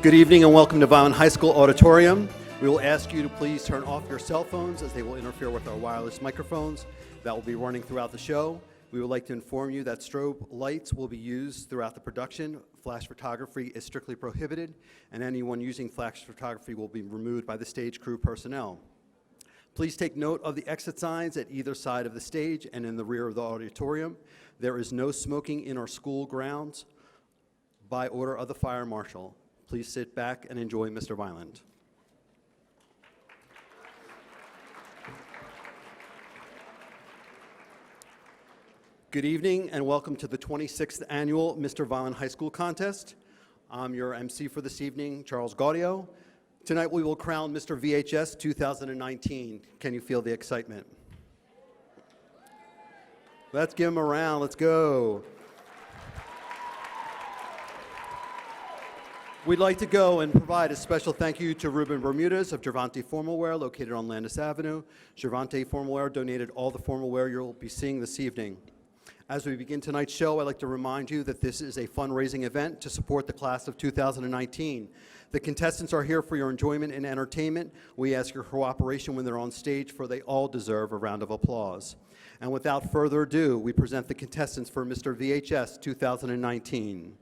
Good evening and welcome to Vineland High School Auditorium. We will ask you to please turn off your cell phones as they will interfere with our wireless microphones that will be running throughout the show. We would like to inform you that strobe lights will be used throughout the production. Flash photography is strictly prohibited, and anyone using flash photography will be removed by the stage crew personnel. Please take note of the exit signs at either side of the stage and in the rear of the auditorium. There is no smoking in our school grounds by order of the fire marshal. Please sit back and enjoy Mr. Vineland. Good evening and welcome to the 26th annual Mr. Vineland High School Contest. I'm your MC for this evening, Charles Gaudio. Tonight we will crown Mr. VHS 2019. Can you feel the excitement? Let's give him a round. Let's go. We'd like to go and provide a special thank you to Ruben Bermudez of Gervonta Formal Wear, located on Landis Avenue. Gervonta Formal Wear donated all the formal wear you'll be seeing this evening. As we begin tonight's show, I'd like to remind you that this is a fundraising event to support the class of 2019. The contestants are here for your enjoyment and entertainment. We ask your cooperation when they're on stage, for they all deserve a round of applause. And without further ado, we present the contestants for Mr. VHS 2019.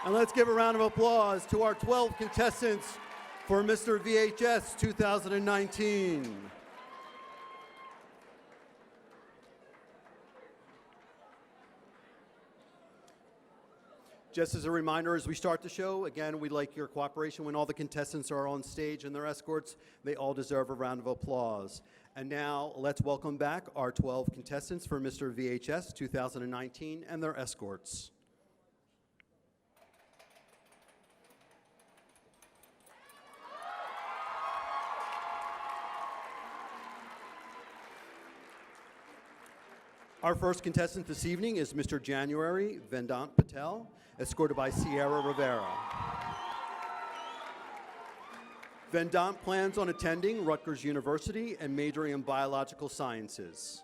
And let's give a round of applause to our 12 contestants for Mr. VHS 2019. Just as a reminder, as we start the show, again, we'd like your cooperation when all the contestants are on stage and their escorts. They all deserve a round of applause. And now, let's welcome back our 12 contestants for Mr. VHS 2019 and their escorts. Our first contestant this evening is Mr. January Vineland Patel, escorted by Sierra Rivera. Vineland plans on attending Rutgers University and majoring in biological sciences.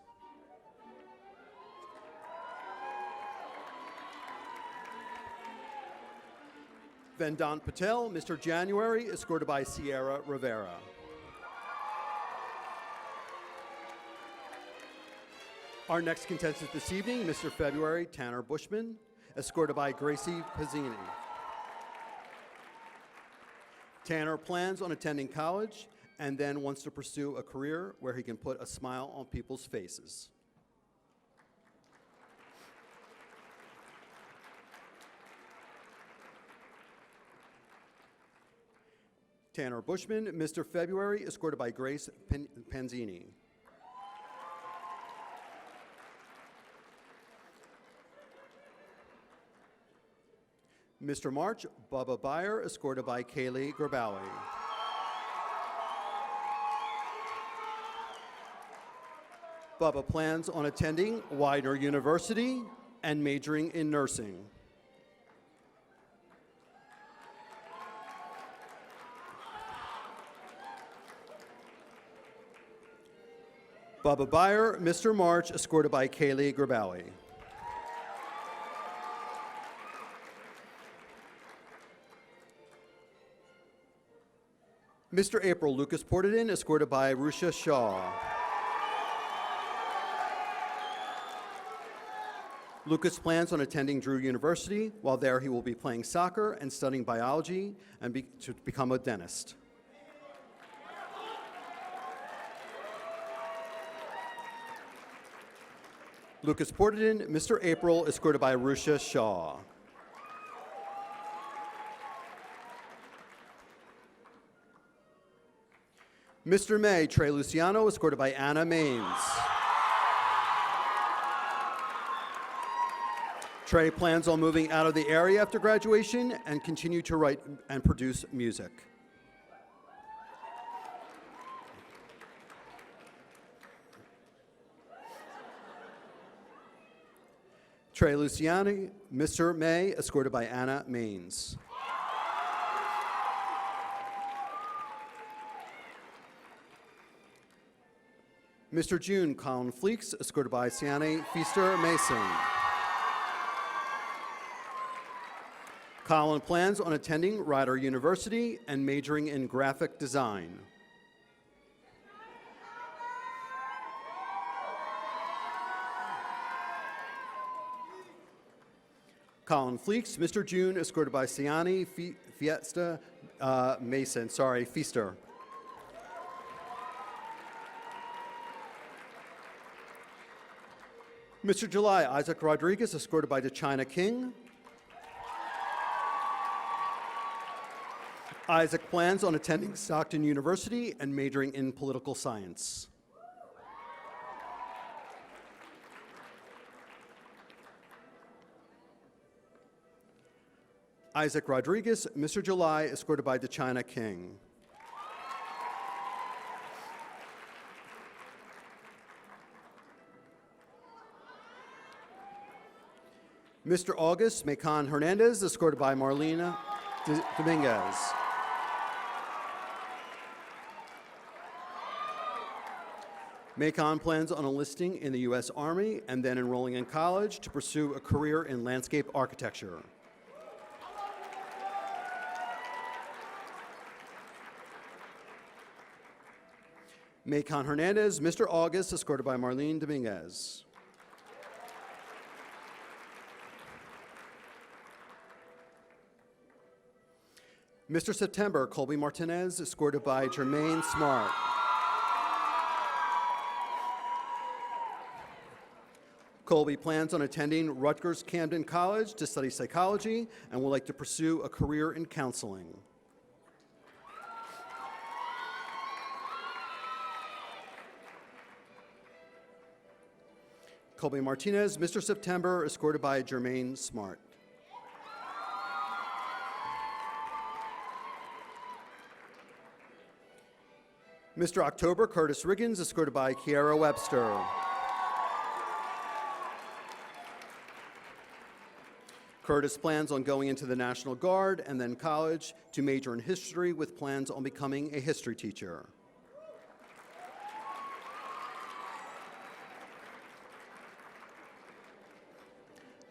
Vineland Patel, Mr. January, escorted by Sierra Rivera. Our next contestant this evening, Mr. February Tanner Bushman, escorted by Gracie Pizzini. Tanner plans on attending college and then wants to pursue a career where he can put a smile on people's faces. Tanner Bushman, Mr. February, escorted by Grace Panzini. Mr. March, Bubba Byer, escorted by Kaylee Grabowie. Bubba plans on attending Widener University and majoring in nursing. Bubba Byer, Mr. March, escorted by Kaylee Grabowie. Mr. April Lucas Portadin, escorted by Rusha Shaw. Lucas plans on attending Drew University. While there, he will be playing soccer and studying biology and to become a dentist. Lucas Portadin, Mr. April, escorted by Rusha Shaw. Mr. May, Trey Luciano, escorted by Anna Maines. Trey plans on moving out of the area after graduation and continue to write and produce music. Trey Luciani, Mr. May, escorted by Anna Maines. Mr. June, Colin Fleeks, escorted by Siane Feaster Mason. Colin plans on attending Rider University and majoring in graphic design. Colin Fleeks, Mr. June, escorted by Siane Feaster Feaster. Mr. July, Isaac Rodriguez, escorted by DeChina King. Isaac plans on attending Stockton University and majoring in political science. Isaac Rodriguez, Mr. July, escorted by DeChina King. Mr. August Macon Hernandez, escorted by Marlena Dominguez. Macon plans on enlisting in the U.S. Army and then enrolling in college to pursue a career in landscape architecture. Macon Hernandez, Mr. August, escorted by Marlene Dominguez. Mr. September, Colby Martinez, escorted by Jermaine Smart. Colby plans on attending Rutgers Camden College to study psychology and would like to pursue a career in counseling. Colby Martinez, Mr. September, escorted by Jermaine Smart. Mr. October, Curtis Riggins, escorted by Kiara Webster. Curtis plans on going into the National Guard and then college to major in history with plans on becoming a history teacher.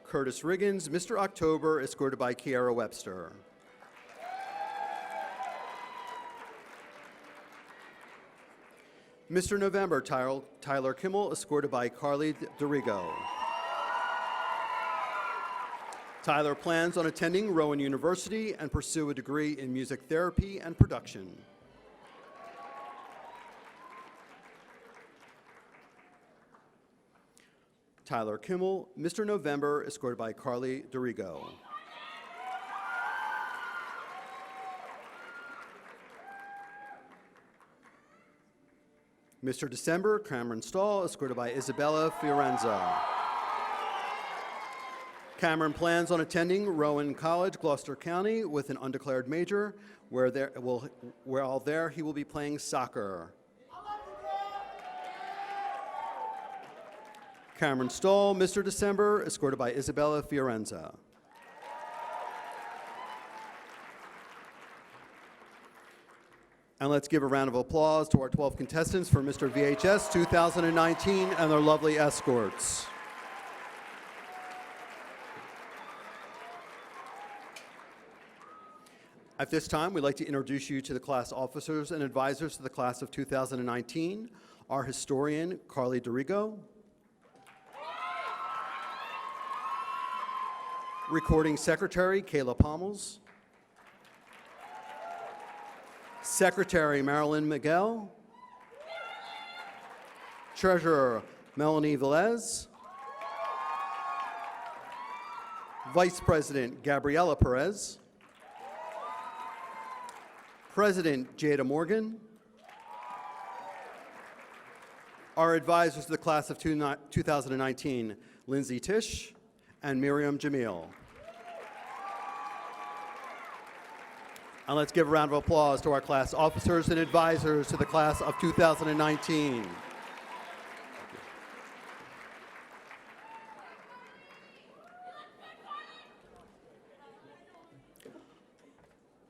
Curtis Riggins, Mr. October, escorted by Kiara Webster. Mr. November, Tyler Kimmel, escorted by Carly DeRigo. Tyler plans on attending Rowan University and pursue a degree in music therapy and production. Tyler Kimmel, Mr. November, escorted by Carly DeRigo. Mr. December, Cameron Stahl, escorted by Isabella Fiorenza. Cameron plans on attending Rowan College, Gloucester County, with an undeclared major, while there he will be playing soccer. Cameron Stahl, Mr. December, escorted by Isabella Fiorenza. And let's give a round of applause to our 12 contestants for Mr. VHS 2019 and their lovely escorts. At this time, we'd like to introduce you to the class officers and advisors to the class of 2019, our historian, Carly DeRigo, recording secretary, Kayla Pommels, secretary, Marilyn Miguel, treasurer, Melanie Velez, vice president, Gabriela Perez, president, Jada Morgan, our advisors to the class of 2019, Lindsay Tisch and Miriam Jamil. And let's give a round of applause to our class officers and advisors to the class of 2019.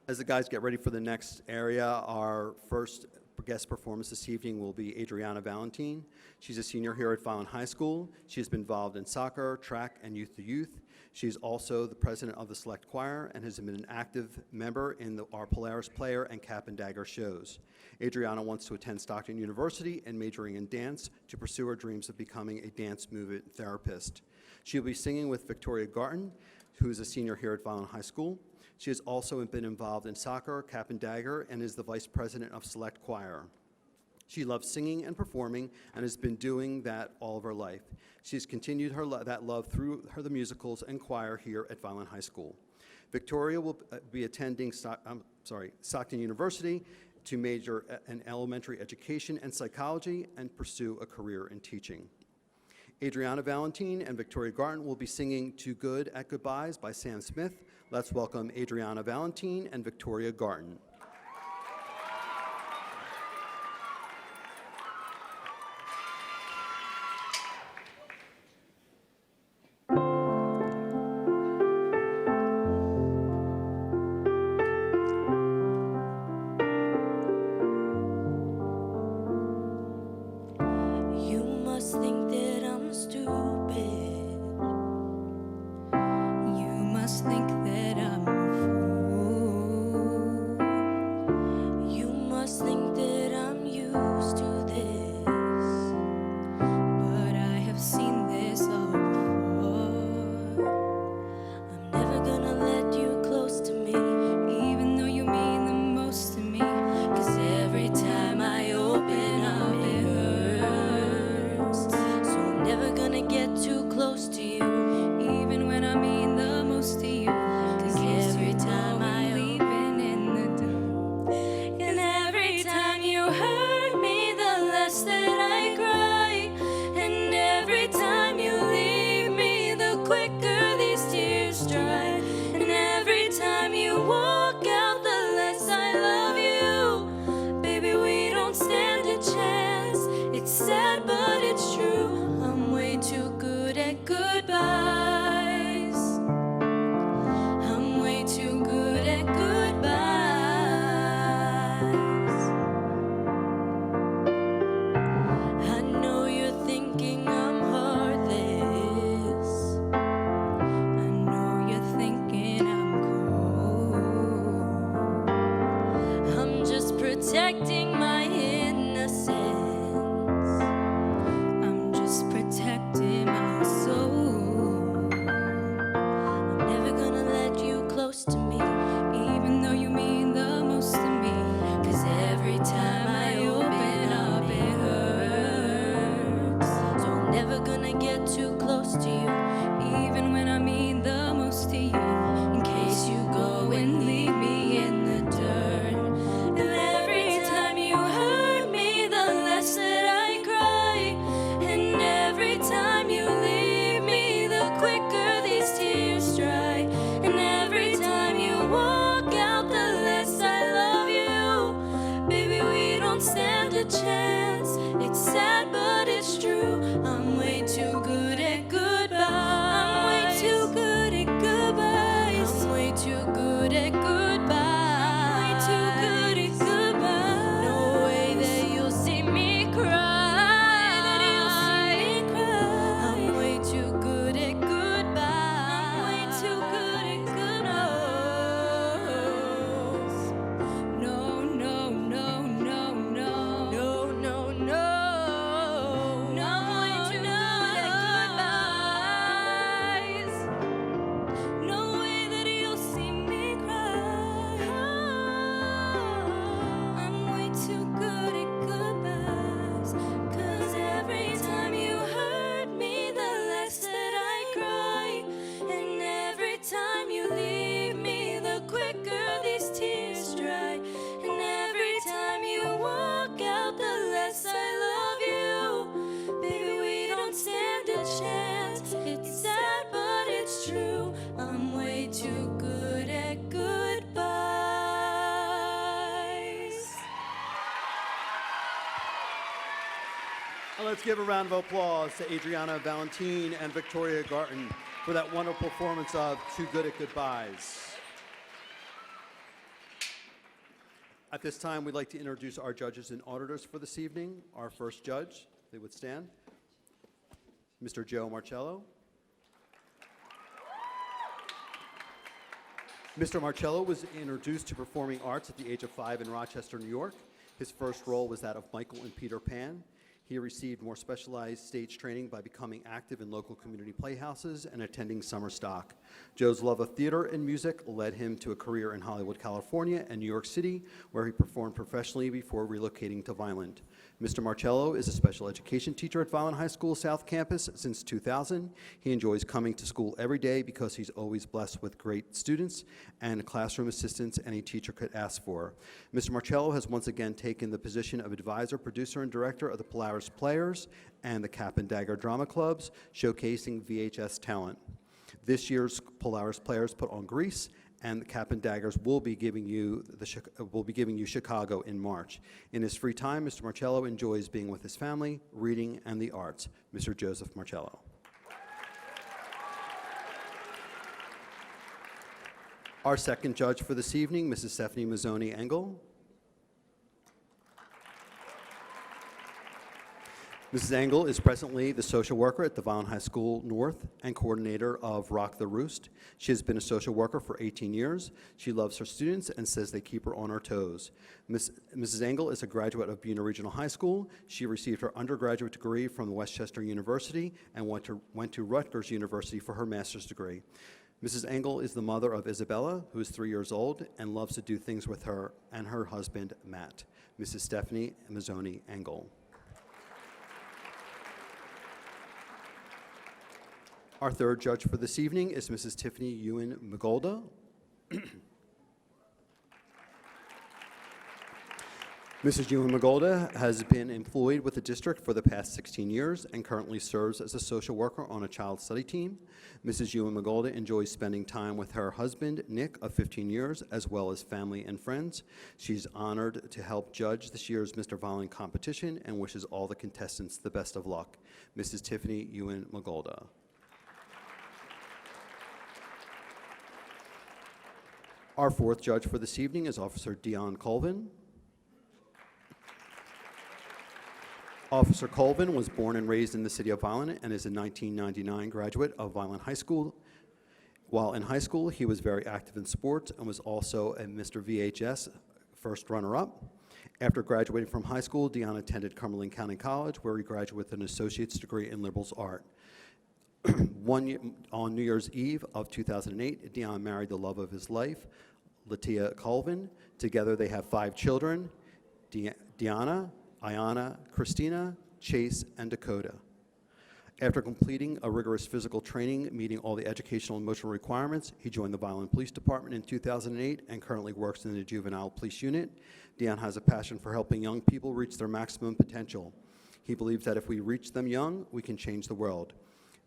As the guys get ready for the next area, our first guest performance this evening will be Adriana Valentine. She's a senior here at Vineland High School. She has been involved in soccer, track, and youth to youth. She's also the president of the Select Choir and has been an active member in our Polaris Player and Cap and Dagger shows. Adriana wants to attend Stockton University and majoring in dance to pursue her dreams of becoming a dance movement therapist. She'll be singing with Victoria Garton, who is a senior here at Vineland High School. She has also been involved in soccer, Cap and Dagger, and is the vice president of Select Choir. She loves singing and performing and has been doing that all of her life. She's continued that love through the musicals and choir here at Vineland High School. Victoria will be attending Stockton University to major in elementary education and psychology and pursue a career in teaching. Adriana Valentine and Victoria Garton will be singing Too Good at Goodbyes by Sam Smith. Let's welcome Adriana Valentine and Victoria Garton. Never gonna let you close to me, even though you mean protecting my innocence. I'm just protecting my soul. I'm never gonna let you close to me, even though you mean the most to me. 'Cause every time I open up, it hurts. So I'm never gonna get too close to you, even when I mean the most to you. In case you go and leave me in the dirt. And every time you hurt me, the less that I cry. And every time you leave me, the quicker these tears dry. And every time you walk out, the less I love you. Baby, we don't stand a chance. It's sad, but it's true. I'm way too good at goodbyes. I'm way too good at goodbyes. I'm way too good at goodbyes. I'm way too good at goodbyes. No way that you'll see me cry. That you'll see me cry. I'm way too good at goodbyes. I'm way too good at goodbyes. No, no, no, no, no. No, no, no. No, I'm way too good at goodbyes. No way that you'll see me cry. I'm way too good at goodbyes. 'Cause every time you hurt me, the less that I cry. And every time you leave me, the quicker these tears dry. And every time you walk out, the less I love you. Baby, we don't stand a chance. It's sad, but it's true. I'm way too good at goodbyes. Now let's give a round of applause to Adriana Valentine and Victoria Garton for that wonderful performance of Too Good at Goodbyes. At this time, we'd like to introduce our judges and auditors for this evening. Our first judge, if they would stand, Mr. Joe Marcello. Mr. Marcello was introduced to performing arts at the age of 5 in Rochester, New York. His first role was that of Michael in Peter Pan. He received more specialized stage training by becoming active in local community playhouses and attending summer stock. Joe's love of theater and music led him to a career in Hollywood, California, and New York City, where he performed professionally before relocating to Vineland. Mr. Marcello is a special education teacher at Vineland High School South Campus since 2000. He enjoys coming to school every day because he's always blessed with great students and classroom assistants any teacher could ask for. Mr. Marcello has once again taken the position of advisor, producer, and director of the Polaris Players and the Cap and Dagger Drama Clubs, showcasing VHS talent. This year's Polaris Players put on Grease, and the Cap and Daggers will be giving you Chicago in March. In his free time, Mr. Marcello enjoys being with his family, reading, and the arts. Mr. Joseph Marcello. Our second judge for this evening, Mrs. Stephanie Mazzoni Engel. Mrs. Engel is presently the social worker at the Vineland High School North and coordinator of Rock the Roost. She has been a social worker for 18 years. She loves her students and says they keep her on her toes. Mrs. Engel is a graduate of Buena Regional High School. She received her undergraduate degree from Westchester University and went to Rutgers University for her master's degree. Mrs. Engel is the mother of Isabella, who is 3 years old and loves to do things with her and her husband, Matt. Mrs. Stephanie Mazzoni Engel. Our third judge for this evening is Mrs. Tiffany Ewan Magolda. Mrs. Ewan Magolda has been employed with the district for the past 16 years and currently serves as a social worker on a child study team. Mrs. Ewan Magolda enjoys spending time with her husband, Nick, of 15 years, as well as family and friends. She's honored to help judge this year's Mr. Violent competition and wishes all the contestants the best of luck. Mrs. Tiffany Ewan Magolda. Our fourth judge for this evening is Officer Dion Colvin. Officer Colvin was born and raised in the city of Vineland and is a 1999 graduate of Vineland High School. While in high school, he was very active in sports and was also a Mr. VHS first runner-up. After graduating from high school, Dion attended Cumberland County College, where he graduated with an associate's degree in liberal arts. On New Year's Eve of 2008, Dion married the love of his life, Latia Colvin. Together they have 5 children, Deanna, Ayana, Christina, Chase, and Dakota. After completing a rigorous physical training, meeting all the educational and emotional requirements, he joined the Vineland Police Department in 2008 and currently works in the Juvenile Police Unit. Dion has a passion for helping young people reach their maximum potential. He believes that if we reach them young, we can change the world.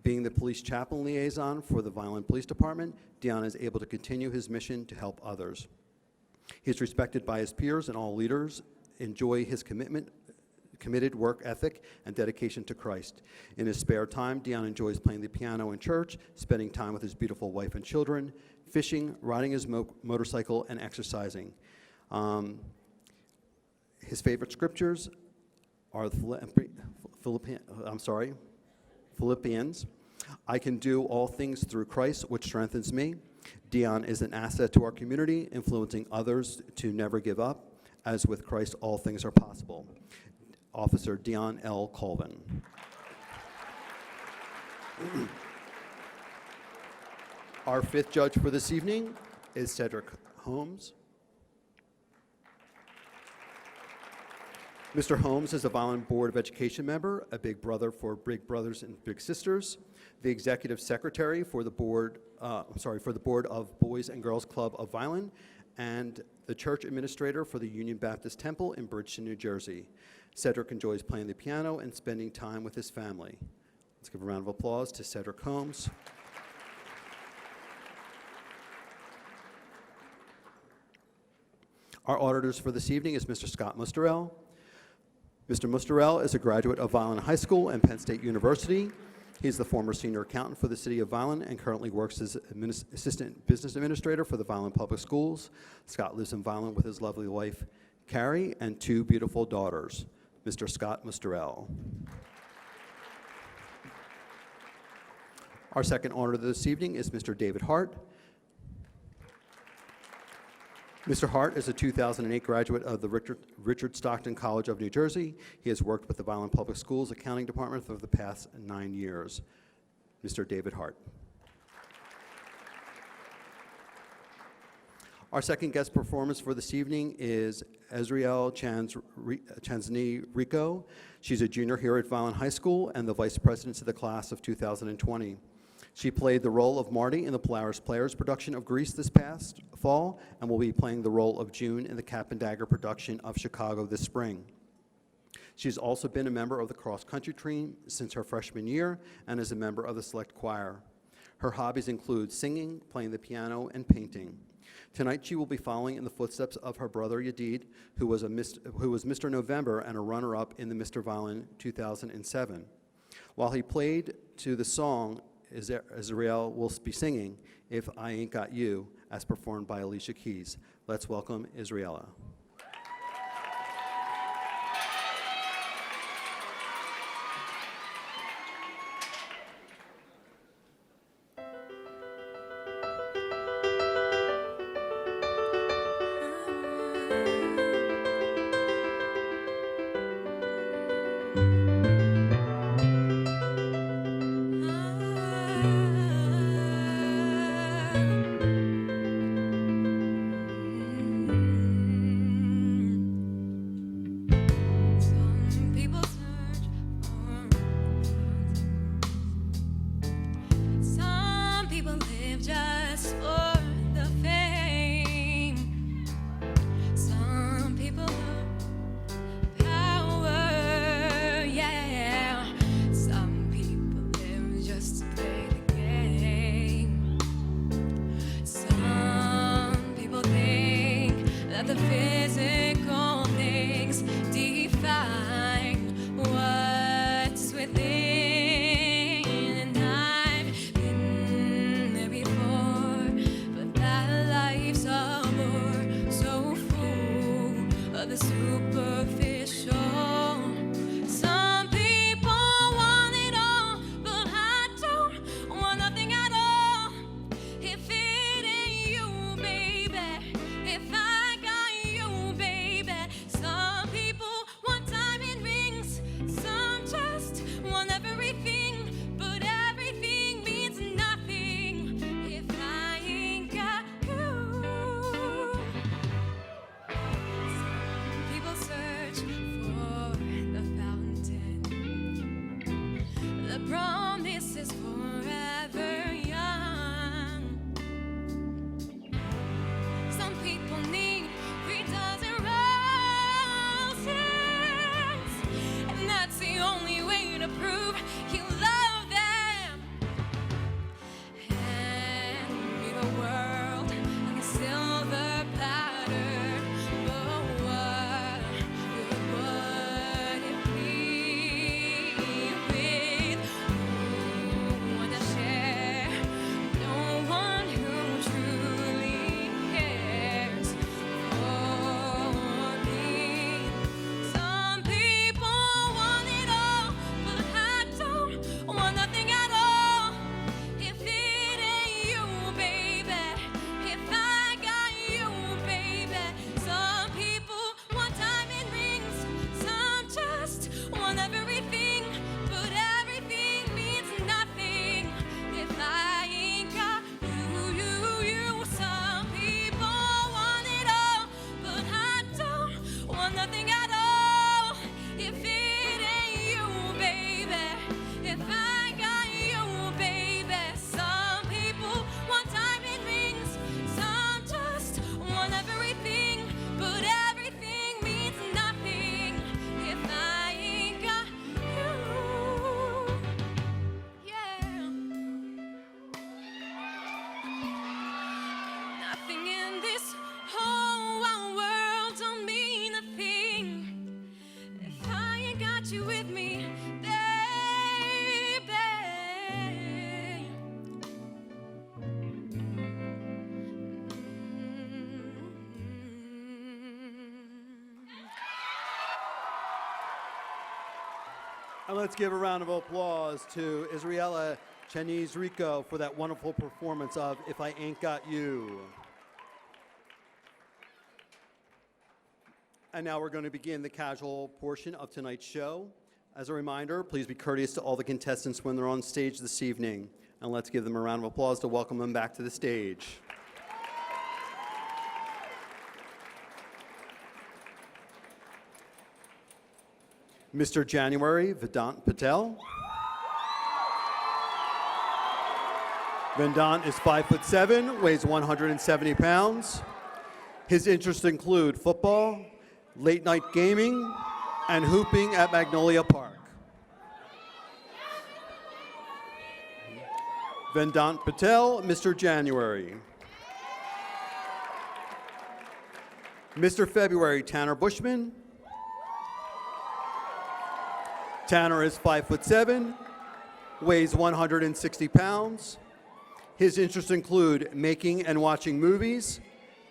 Being the police chaplain liaison for the Vineland Police Department, Dion is able to continue his mission to help others. He is respected by his peers, and all leaders enjoy his committed work ethic and dedication to Christ. In his spare time, Dion enjoys playing the piano in church, spending time with his beautiful wife and children, fishing, riding his motorcycle, and exercising. His favorite scriptures are Philippians. I can do all things through Christ, which strengthens me. Dion is an asset to our community, influencing others to never give up. As with Christ, all things are possible. Officer Dion L. Colvin. Our 5th judge for this evening is Cedric Holmes. Mr. Holmes is a Vineland Board of Education member, a big brother for big brothers and big sisters, the executive secretary for the board, for the Board of Boys and Girls Club of Vineland, and the church administrator for the Union Baptist Temple in Bridgeton, New Jersey. Cedric enjoys playing the piano and spending time with his family. Let's give a round of applause to Cedric Holmes. Our auditors for this evening is Mr. Scott Musterell. Mr. Musterell is a graduate of Vineland High School and Penn State University. He's the former senior accountant for the city of Vineland and currently works as assistant business administrator for the Vineland Public Schools. Scott lives in Vineland with his lovely wife, Carrie, and 2 beautiful daughters. Mr. Scott Musterell. Our second auditor this evening is Mr. David Hart. Mr. Hart is a 2008 graduate of the Richard Stockton College of New Jersey. He has worked with the Vineland Public Schools Accounting Department for the past 9 years. Mr. David Hart. Our second guest performance for this evening is Ezriel Chansny Rico. She's a junior here at Vineland High School and the vice president of the class of 2020. She played the role of Marty in the Polaris Players production of Grease this past fall and will be playing the role of June in the Cap and Dagger production of Chicago this spring. She's also been a member of the cross-country team since her freshman year and is a member of the select choir. Her hobbies include singing, playing the piano, and painting. Tonight she will be following in the footsteps of her brother Yadid, who was Mr. November and a runner-up in the Mr. Violin 2007. While he played to the song, Israel will be singing If I Ain't Got You, as performed by Alicia Keys. Let's welcome Israela. If I got you, promises forever young. Some people need 3 dozen roses, and that's the only way to prove you love them. Hand me the world like a silver platter, but what good would it be with no one to share, no one who truly cares for me? Some people want it all, but I don't want nothing at all. If it ain't you, baby, if I got you, baby. Some people want diamond rings, some just want everything, but everything means nothing if I ain't got you. Some people want it all, but I don't want nothing at all. If it ain't you, baby, if I got you, baby. Some people want diamond rings, some just want everything, but everything means nothing if I ain't got you. Yeah. Nothing in this whole wide world don't mean a thing if I ain't got you with me, baby. And let's give a round of applause to Israela Chenise Rico for that wonderful performance of If I Ain't Got You. And now we're going to begin the casual portion of tonight's show. As a reminder, please be courteous to all the contestants when they're on stage this evening. And let's give them a round of applause to welcome them back to the stage. Mr. January, Vedant Patel. Vedant is 5'7", weighs 170 pounds. His interests include football, late night gaming, and hooping at Magnolia Park. Vedant Patel, Mr. January. Mr. February, Tanner Bushman. Tanner is 5'7", weighs 160 pounds. His interests include making and watching movies,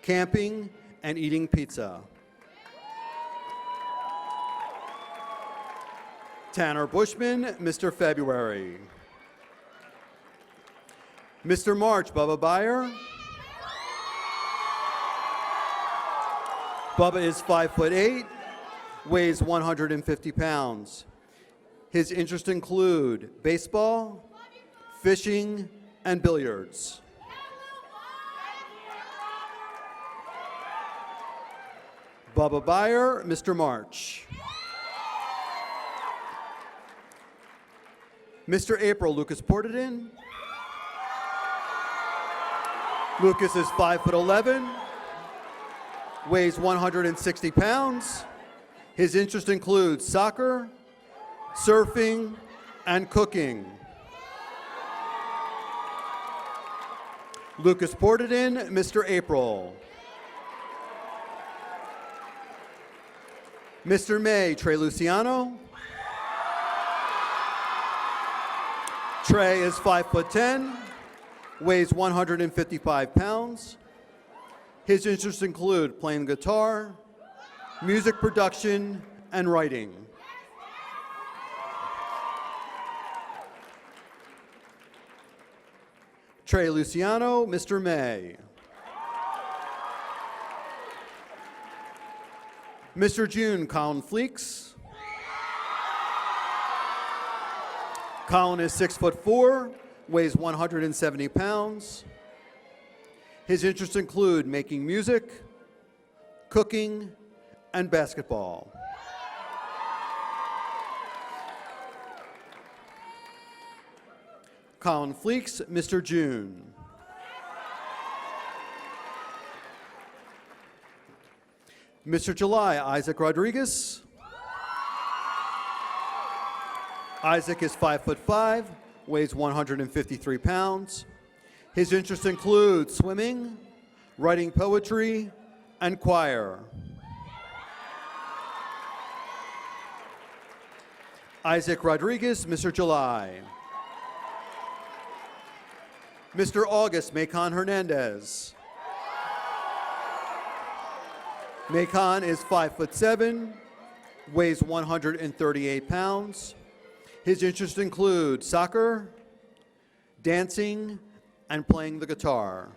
camping, and eating pizza. Tanner Bushman, Mr. February. Mr. March, Bubba Byer. Bubba is 5'8", weighs 150 pounds. His interests include baseball, fishing, and billiards. Bubba Byer, Mr. March. Mr. April, Lucas Portadin. Lucas is 5'11", weighs 160 pounds. His interests include soccer, surfing, and cooking. Lucas Portadin, Mr. April. Mr. May, Trey Luciano. Trey is 5'10", weighs 155 pounds. His interests include playing guitar, music production, and writing. Trey Luciano, Mr. May. Mr. June, Colin Fleeks. Colin is 6'4", weighs 170 pounds. His interests include making music, cooking, and basketball. Colin Fleeks, Mr. June. Mr. July, Isaac Rodriguez. Isaac is 5'5", weighs 153 pounds. His interests include swimming, writing poetry, and choir. Isaac Rodriguez, Mr. July. Mr. August Macon Hernandez. Macon is 5'7", weighs 138 pounds. His interests include soccer, dancing, and playing the guitar.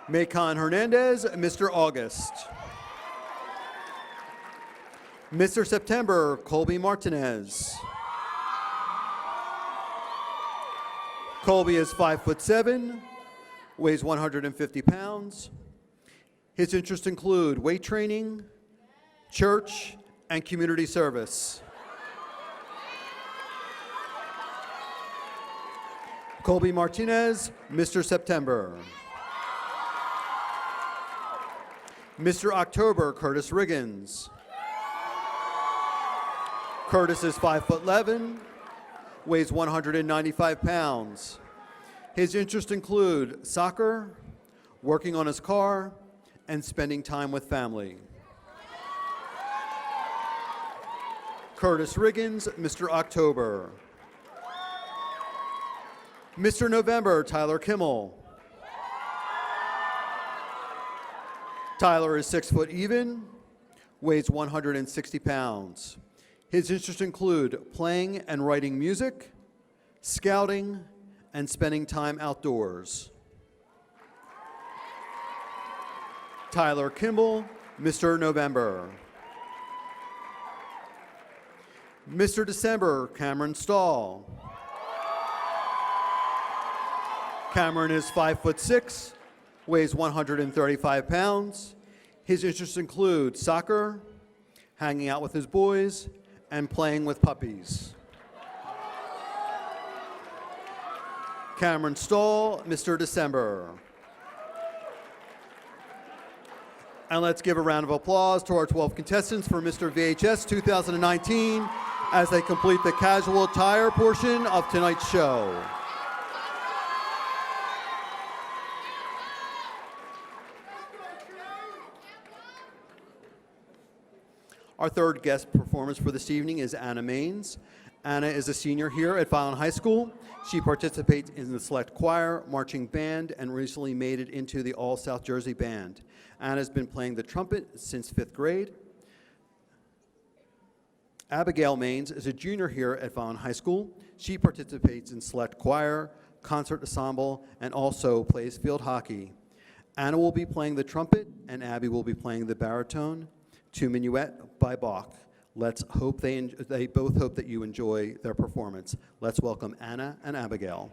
Macon Hernandez, Mr. August. Mr. September, Colby Martinez. Colby is 5'7", weighs 150 pounds. His interests include weight training, church, and community service. Colby Martinez, Mr. September. Mr. October, Curtis Riggins. Curtis is 5'11", weighs 195 pounds. His interests include soccer, working on his car, and spending time with family. Curtis Riggins, Mr. October. Mr. November, Tyler Kimmel. Tyler is 6 foot even, weighs 160 pounds. His interests include playing and writing music, scouting, and spending time outdoors. Tyler Kimball, Mr. November. Mr. December, Cameron Stahl. Cameron is 5'6", weighs 135 pounds. His interests include soccer, hanging out with his boys, and playing with puppies. Cameron Stahl, Mr. December. And let's give a round of applause to our 12 contestants for Mr. VHS 2019 as they complete the casual attire portion of tonight's show. Our third guest performance for this evening is Anna Maines. Anna is a senior here at Vineland High School. She participates in the select choir, marching band, and recently made it into the All South Jersey Band. Anna's been playing the trumpet since 5th grade. Abigail Maines is a junior here at Vineland High School. She participates in select choir, concert ensemble, and also plays field hockey. Anna will be playing the trumpet, and Abby will be playing the baritone to Minuet by Bach. Let's hope they both hope that you enjoy their performance. Let's welcome Anna and Abigail.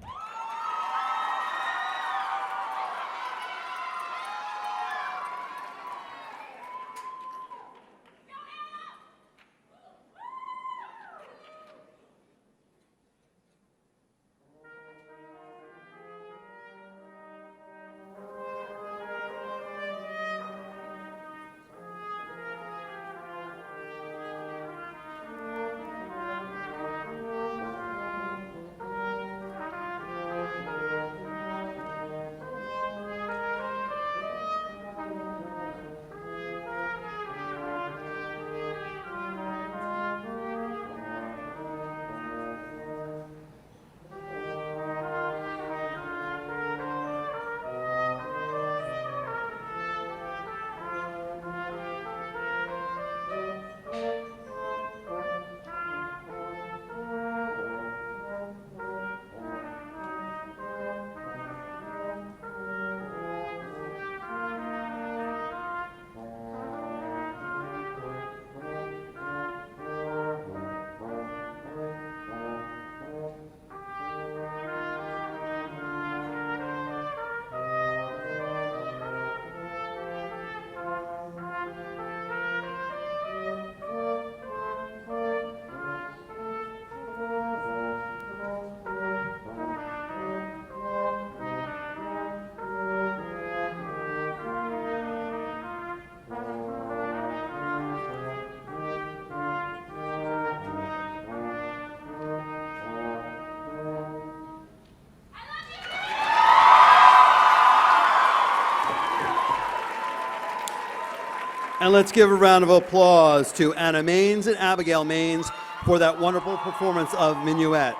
And let's give a round of applause to Anna Maines and Abigail Maines for that wonderful performance of Minuet.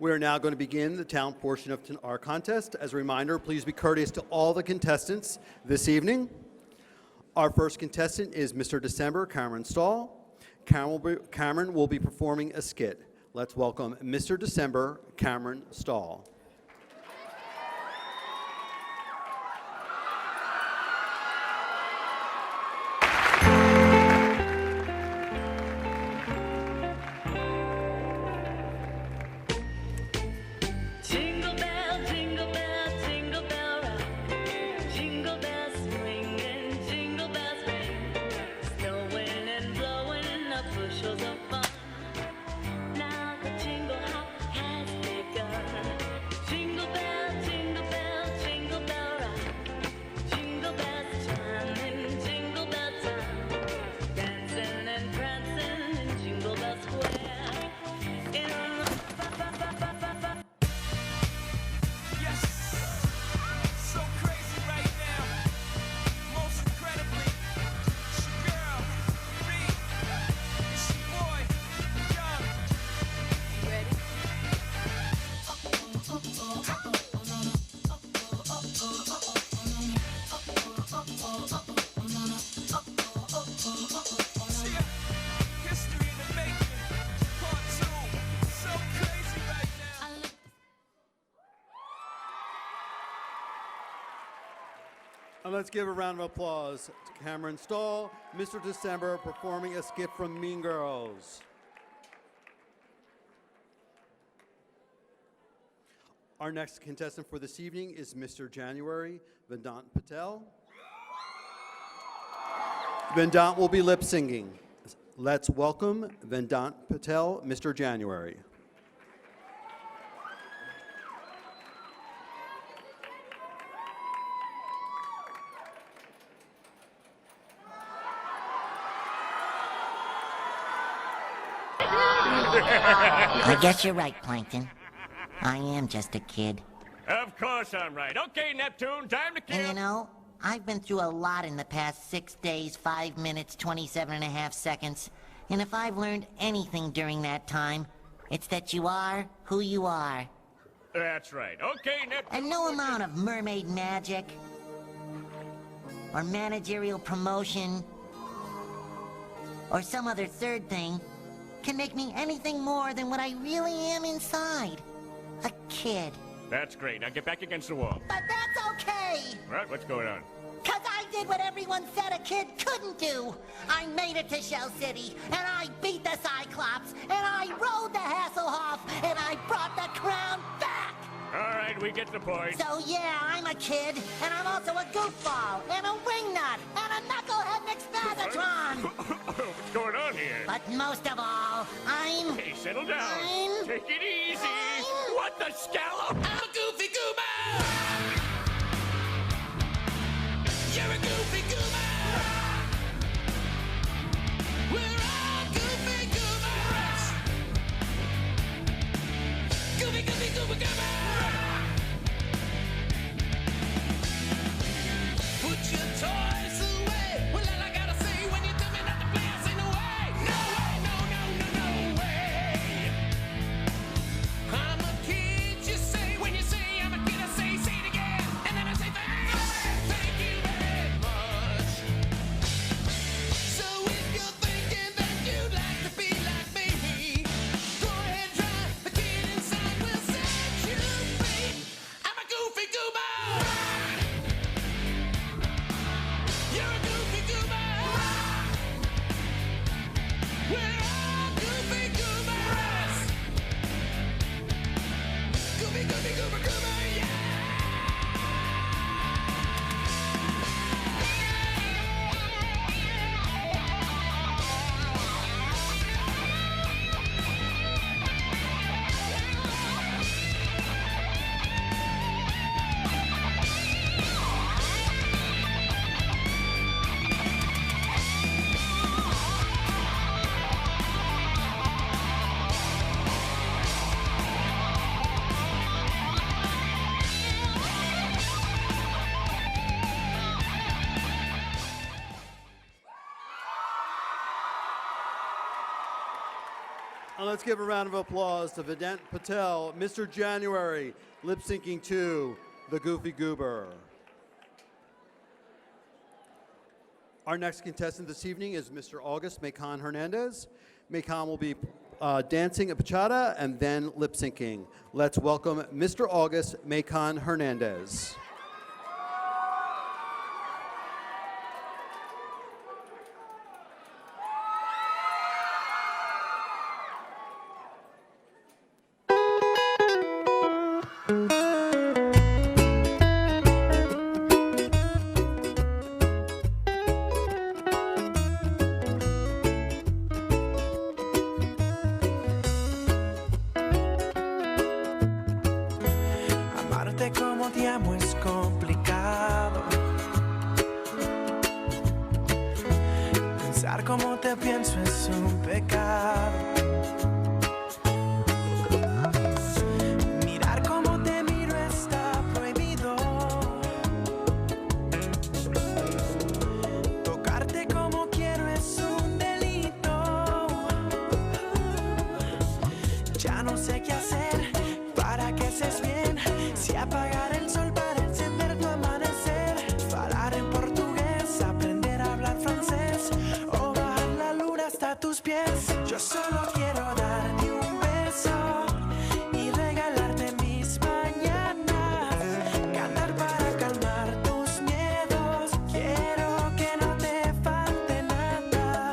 We are now going to begin the talent portion of our contest. As a reminder, please be courteous to all the contestants this evening. Our first contestant is Mr. December, Cameron Stahl. Cameron will be performing a skit. Let's welcome Mr. December, Cameron Stahl. And let's give a round of applause to Cameron Stahl, Mr. December, performing a skit from Mean Girls. Our next contestant for this evening is Mr. January, Vedant Patel. Vedant will be lip singing. Let's welcome Vedant Patel, Mr. January. I guess you're right, Plankton. I am just a kid. Of course I'm right. Okay, Neptune, time to kill. And you know, I've been through a lot in the past 6 days, 5 minutes, 27.5 seconds. And if I've learned anything during that time, it's that you are who you are. That's right. Okay, Neptune. And no amount of mermaid magic, or managerial promotion, or some other third thing can make me anything more than what I really am inside. A kid. That's great. Now get back against the wall. But that's okay! Right, what's going on? 'Cause I did what everyone said a kid couldn't do. I made it to Shell City, and I beat the Cyclops, and I rode the Hasselhoff, and I brought the crown back! All right, we get the point. So yeah, I'm a kid, and I'm also a goofball, and a wingnut, and a knucklehead McSpazatron! What's going on here? But most of all, I'm... Hey, settle down. I'm- Take it easy. I'm- What the scallop? I'm a goofy goober! You're a goofy goober! We're all goofy goobers! Goofy, goofy, goober, goober! Put your toys away! Well, all I gotta say when you tell me not to play, I say no way! No way, no, no, no, no way! I'm a kid, you say, when you say And let's give a round of applause to Vedant Patel, Mr. January, lip-syncing to The Goofy Goober. Our next contestant this evening is Mr. August Macon Hernandez. Macon will be dancing a bachata and then lip-syncing. Let's welcome Mr. August Macon Hernandez. Amarte como te amo es complicado. Pensar como te pienso es un pecado. Mirar como te miro está prohibido. Tocarte como quiero es un delito. Ya no sé qué hacer para que estés bien. Si apagar el sol para encender tu amanecer, falar en portugués, aprender a hablar francés o bajar la luna hasta tus pies. Yo solo quiero darte un beso y regalarte mis mañanas, cantar para calmar tus miedos. Quiero que no te falte nada.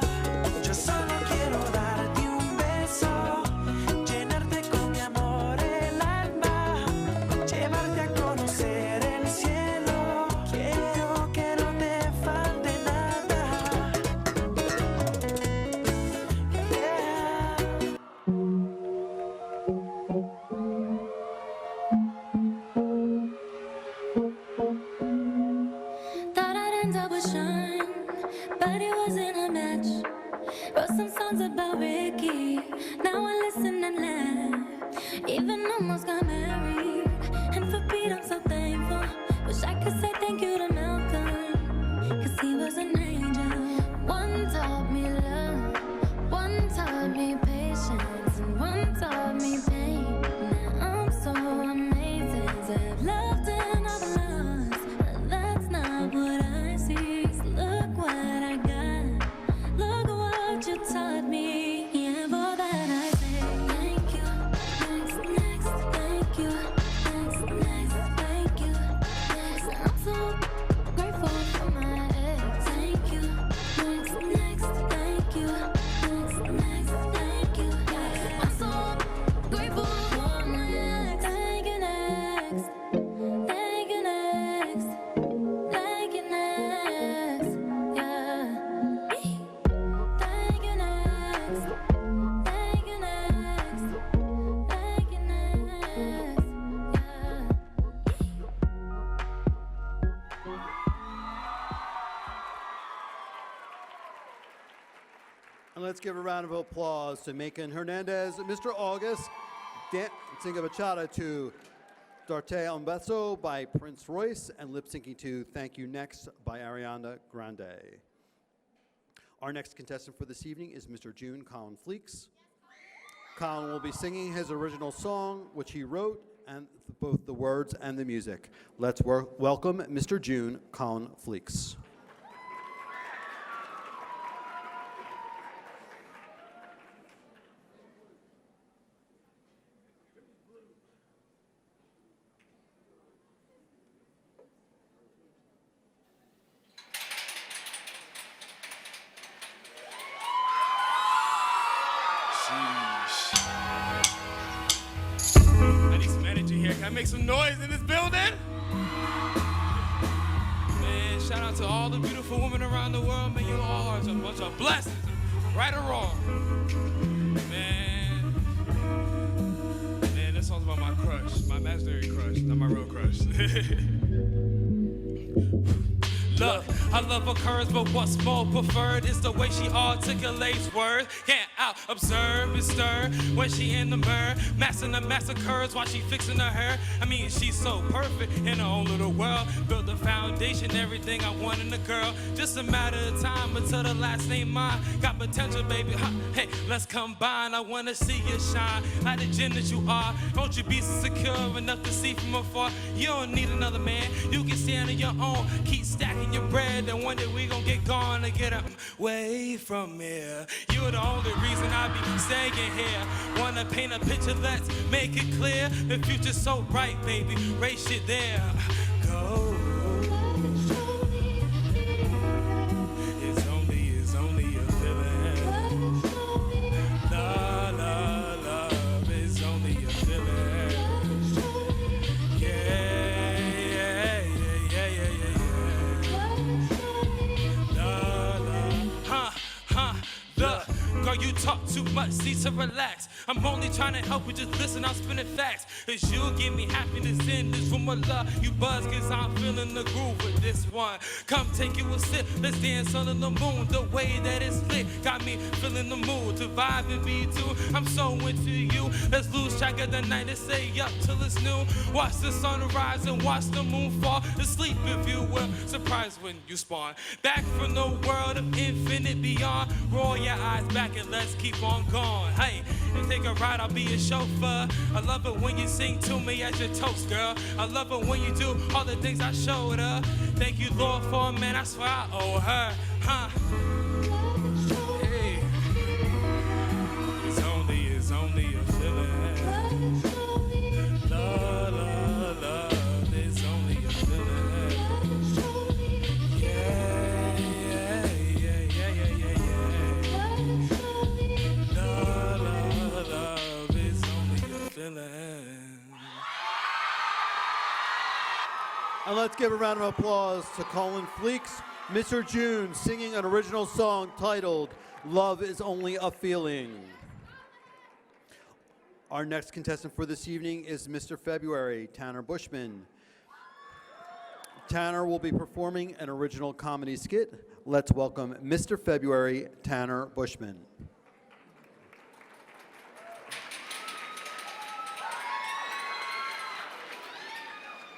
Yo solo quiero darte un beso, llenarte con mi amor el alma, llevarte a conocer el cielo. Quiero que no te falte nada. Thought I'd end up with Sean, but it wasn't a match. Wrote some songs about Ricky, now I listen and laugh. Even almost got married, and for Pete I'm so thankful. Wish I could say thank you to Malcolm, 'cause he was an angel. One taught me love, one taught me patience, and one taught me pain. Now I'm so amazing to have loved and I've lost, but that's not what I see. So look what I got, look what you taught me. Yeah, for that I say thank you. Next, thank you. Next, thank you. Next, I'm so grateful for my ex. Thank you. Next, thank you. Next, thank you. I'm so grateful for my ex. Thank you, next. Thank you, next. Thank you, next. Yeah. Thank you, next. Thank you, next. Thank you, next. Yeah. And let's give a round of applause to Macon Hernandez, Mr. August, dancing a bachata to Darte Un Beso by Prince Royce, and lip-syncing to Thank You Next by Ariana Grande. Our next contestant for this evening is Mr. June Colin Fleeks. Colin will be singing his original song, which he wrote, and both the words and the music. Let's welcome Mr. June Colin Fleeks. I need some energy here. Can I make some noise in this building? Man, shout out to all the beautiful women around the world. Man, you all are a bunch of blessings, right or wrong. Man, this song's about my crush, my imaginary crush, not my real crush. Love, I love her curves, but what's more preferred is the way she articulates words. Can't out observe and stir when she in the mirror, mastering the master curves while she fixing her hair. I mean, she's so perfect in her own little world. Built the foundation, everything I want in a girl. Just a matter of time until the last name mine. Got potential, baby. Huh. Hey, let's combine. I wanna see you shine like the gem that you are. Don't you be so secure enough to see from afar. You don't need another man. You can stand on your own. Keep stacking your bread, and one day we gon' get gone and get away from here. You're the only reason I be staying here. Wanna paint a picture, let's make it clear. The future's so bright, baby. Race it there. Go. It's only a feeling. Love, it's only a feeling. Yeah. Look, girl, you talk too much, need to relax. I'm only trying to help you, just listen, I'm spinning facts. Cause you'll give me happiness in this room of love. You buzz cause I'm feeling the groove with this one. Come take you a sip, let's dance under the moon. The way that it's lit got me feeling the mood to vibe and be too. I'm so into you, let's lose track of the night and stay up till it's noon. Watch the sun rise and watch the moon fall. Asleep if you will, surprised when you spawn. Back from the world of infinite beyond. Roll your eyes back and let's keep on going. Hey, and take a ride, I'll be your chauffeur. I love it when you sing to me as your toast, girl. I love it when you do all the things I showed her. Thank you, Lord, for a man, I swear I owe her. Huh? Hey. It's only a feeling. Love, it's only a feeling. Yeah. Love is only a feeling. And let's give a round of applause to Colin Fleeks, Mr. June, singing an original song titled Love is Only a Feeling. Our next contestant for this evening is Mr. February, Tanner Bushman. Tanner will be performing an original comedy skit. Let's welcome Mr. February, Tanner Bushman.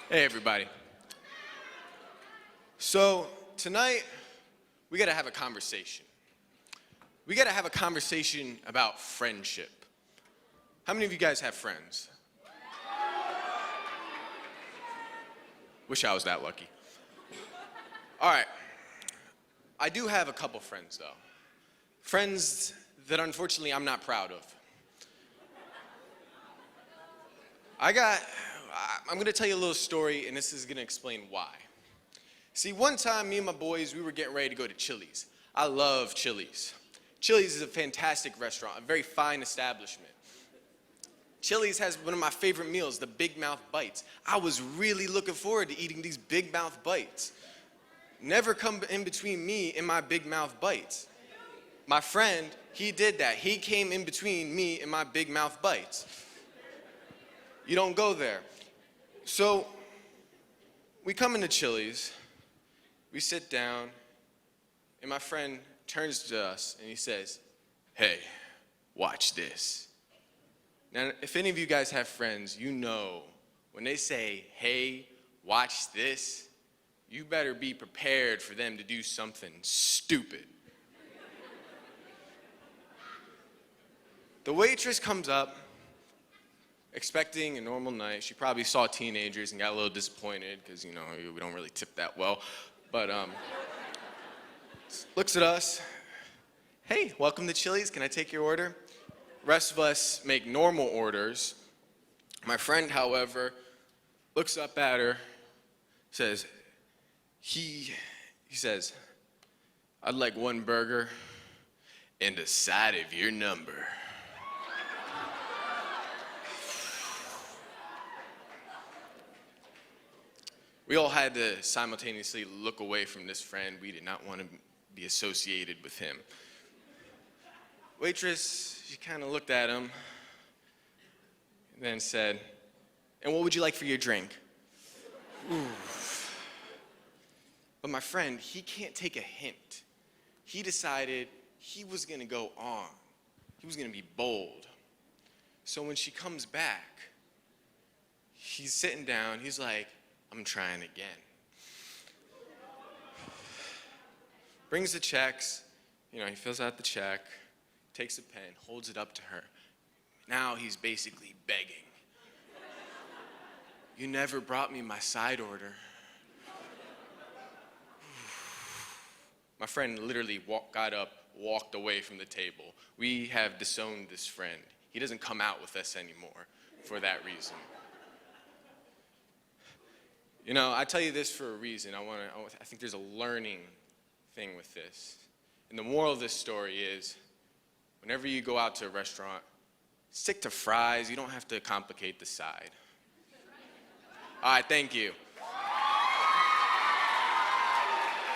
Hey, everybody. So, tonight, we gotta have a conversation. We gotta have a conversation about friendship. How many of you guys have friends? Wish I was that lucky. All right. I do have a couple friends, though. Friends that, unfortunately, I'm not proud of. I'm gonna tell you a little story, and this is gonna explain why. See, one time, me and my boys, we were getting ready to go to Chili's. I love Chili's. Chili's is a fantastic restaurant, a very fine establishment. Chili's has one of my favorite meals, the Big Mouth Bites. I was really looking forward to eating these Big Mouth Bites. Never come in between me and my Big Mouth Bites. My friend, he did that. He came in between me and my Big Mouth Bites. You don't go there. So, we come into Chili's, we sit down, and my friend turns to us and he says, "Hey, watch this." Now, if any of you guys have friends, you know when they say, "Hey, watch this," you better be prepared for them to do something stupid. The waitress comes up, expecting a normal night. She probably saw teenagers and got a little disappointed because, you know, we don't really tip that well. But looks at us. "Hey, welcome to Chili's. Can I take your order?" Rest of us make normal orders. My friend, however, looks up at her, says, he says, "I'd like one burger and a side of your number." We all had to simultaneously look away from this friend. We did not want to be associated with him. Waitress, she kind of looked at him and then said, "And what would you like for your drink?" Ooh. But my friend, he can't take a hint. He decided he was gonna go on. He was gonna be bold. So when she comes back, he's sitting down, he's like, I'm trying again. Brings the checks, he fills out the check, takes a pen, holds it up to her. Now he's basically begging. You never brought me my side order. My friend literally got up, walked away from the table. We have disowned this friend. He doesn't come out with us anymore for that reason. I tell you this for a reason. I think there's a learning thing with this. And the moral of this story is, whenever you go out to a restaurant, stick to fries. You don't have to complicate the side. All right, thank you.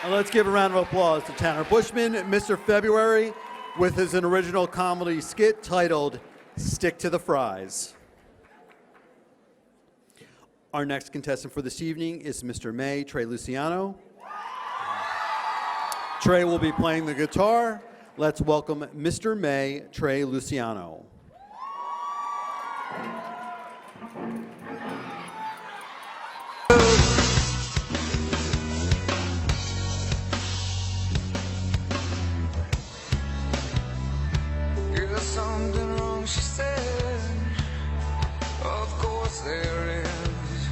And let's give a round of applause to Tanner Bushman, Mr. February, with his original comedy skit titled Stick to the Fries. Our next contestant for this evening is Mr. May Trey Luciano. Trey will be playing the guitar. Let's welcome Mr. May Trey Luciano. There's something wrong, she said. Of course there is.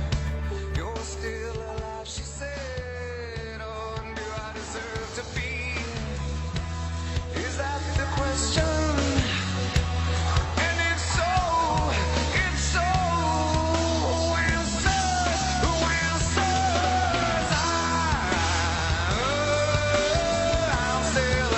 You're still alive, she said. Oh, and do I deserve to be? Is that the question? And it's so I'm still alive. I'm still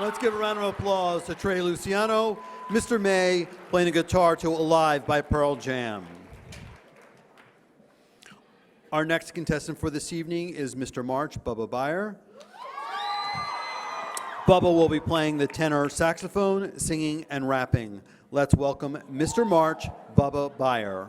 Let's give a round of applause to Trey Luciano, Mr. May playing the guitar to Alive by Pearl Jam. Our next contestant for this evening is Mr. March, Bubba Byer. Bubba will be playing the tenor saxophone, singing, and rapping. Let's welcome Mr. March, Bubba Byer.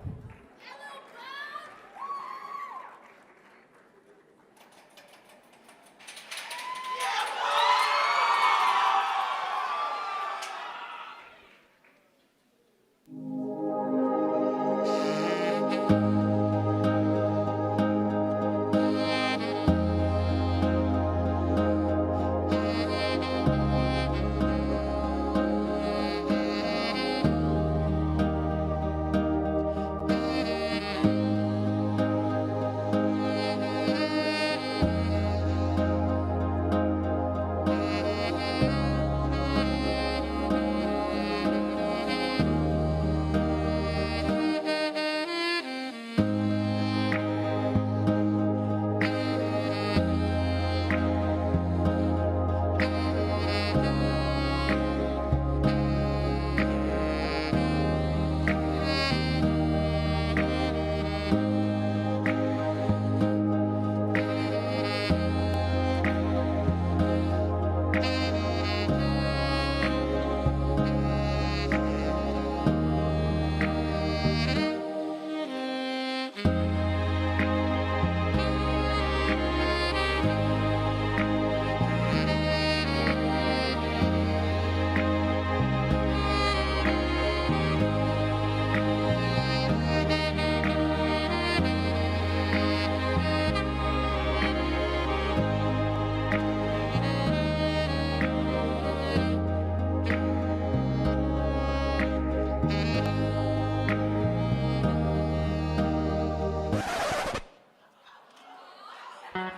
Baby,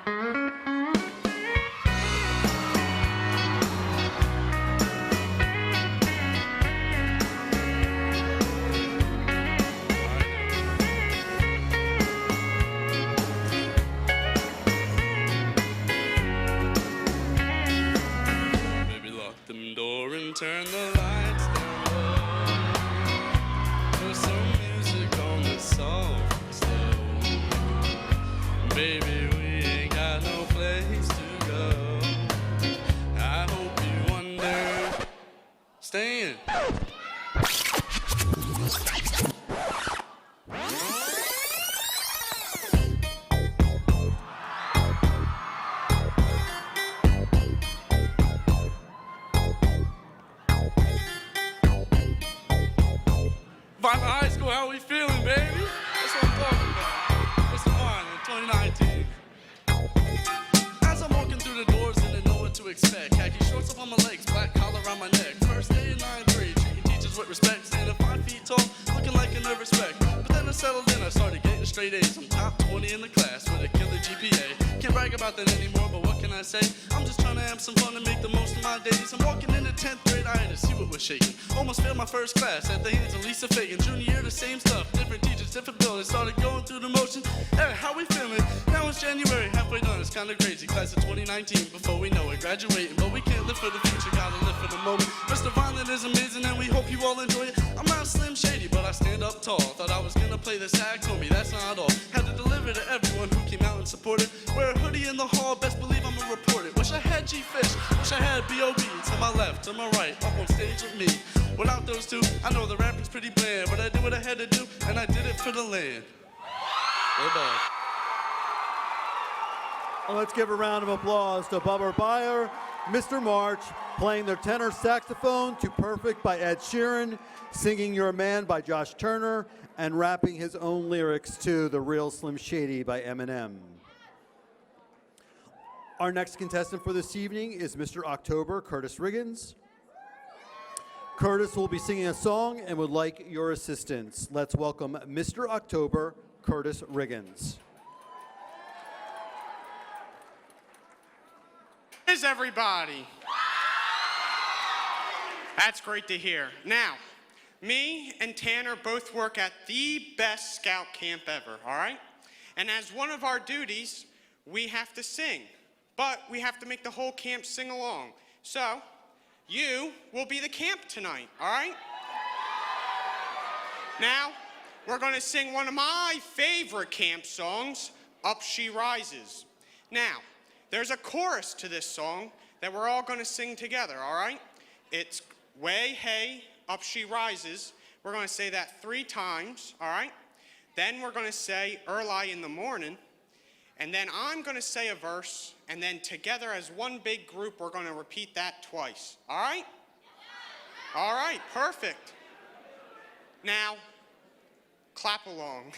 lock them door and turn the lights down low. Put some music on the soft slow. Baby, we ain't got no place to go. I hope you understand. Vineland High School, how we feeling, baby? That's what I'm talking about. It's the Vineland 2019. As I'm walking through the doors and I know what to expect. Khaki shorts up on my legs, black collar around my neck. First day in 9th grade, treating teachers with respect. Standing 5 feet tall, looking like a nervous wreck. But then I settled in, I started getting straight A's. I'm top 20 in the class with a killer GPA. Can't brag about that anymore, but what can I say? I'm just trying to have some fun and make the most of my days. I'm walking into 10th grade, I had to see what was shaking. Almost failed my first class at the hands of Lisa Fagan. Junior year, the same stuff, different teachers, different buildings. Started going through the motions. Hey, how we feeling? Now it's January, halfway done. It's kind of crazy. Class of 2019, before we know it, graduating. But we can't live for the future, gotta live for the moment. Mr. Vineland is amazing, and we hope you all enjoy it. I'm not Slim Shady, but I stand up tall. Thought I was gonna play the sax, homie, that's not all. Had to deliver to everyone who came out and supported. Wear a hoodie in the hall, best believe I'm a reporter. Wish I had G-Fish, wish I had B.O.B. To my left, to my right, up on stage with me. Without those two, I know the rapping's pretty bland, but I did what I had to do, and I did it for the land. Bye-bye. Well, let's give a round of applause to Bubba Byer, Mr. March, playing their tenor saxophone to Perfect by Ed Sheeran, singing You're a Man by Josh Turner, and rapping his own lyrics to The Real Slim Shady by Eminem. Our next contestant for this evening is Mr. October, Curtis Riggins. Curtis will be singing a song and would like your assistance. Let's welcome Mr. October, Curtis Riggins. Is everybody? That's great to hear. Now, me and Tanner both work at the best scout camp ever, all right? And as one of our duties, we have to sing, but we have to make the whole camp sing along. So, you will be the camp tonight, all right? Now, we're gonna sing one of my favorite camp songs, Up She Rises. Now, there's a chorus to this song that we're all gonna sing together, all right? It's way, hey, up she rises. We're gonna say that 3 times, all right? Then we're gonna say early in the morning, and then I'm gonna say a verse, and then together as one big group, we're gonna repeat that twice, all right? All right, perfect. Now, clap along.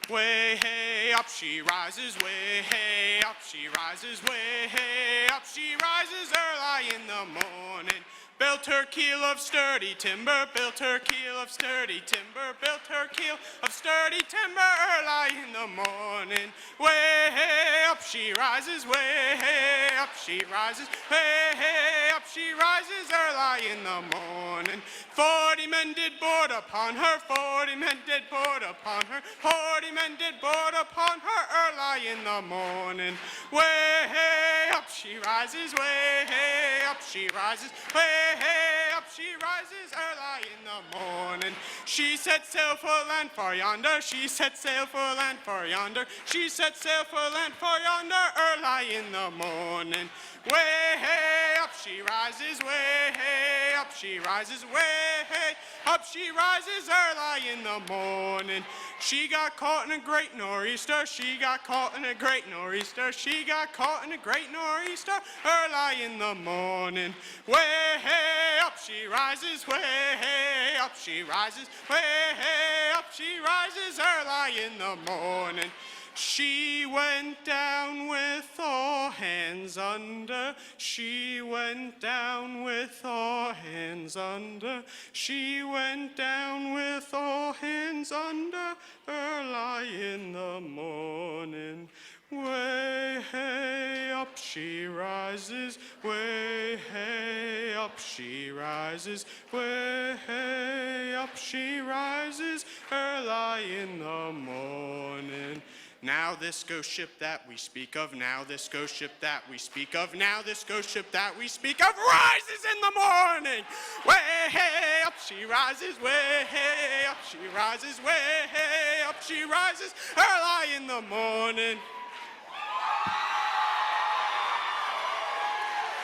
Way, hey, up she rises, way, hey, up she rises, way, hey, up she rises early in the morning. Built her keel of sturdy timber, built her keel of sturdy timber, built her keel of sturdy timber early in the morning. Way, hey, up she rises, way, hey, up she rises, way, hey, up she rises early in the morning. 40 men did board upon her, 40 men did board upon her, 40 men did board upon her early in the morning. Way, hey, up she rises, way, hey, up she rises, way, hey, up she rises early in the morning. She set sail for land far yonder, she set sail for land far yonder, she set sail for land far yonder early in the morning. Way, hey, up she rises, way, hey, up she rises, way, hey, up she rises early in the morning. She got caught in a great nor'easter, she got caught in a great nor'easter, she got caught in a great nor'easter early in the morning. Way, hey, up she rises, way, hey, up she rises, way, hey, up she rises early in the morning. She went down with all hands under. She went down with all hands under. She went down with all hands under early in the morning. Way hey up she rises, way hey up she rises, way hey up she rises early in the morning. Now this ghost ship that we speak of, now this ghost ship that we speak of, now this ghost ship that we speak of rises in the morning. Way hey up she rises, way hey up she rises, way hey up she rises early in the morning.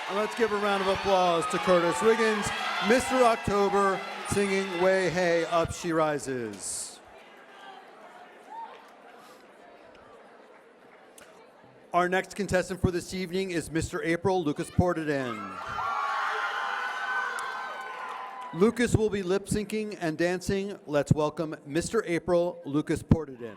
And let's give a round of applause to Curtis Wiggins, Mr. October, singing Way Hey Up She Rises. Our next contestant for this evening is Mr. April. Lucas ported in. Lucas will be lip syncing and dancing. Let's welcome Mr. April, Lucas ported in.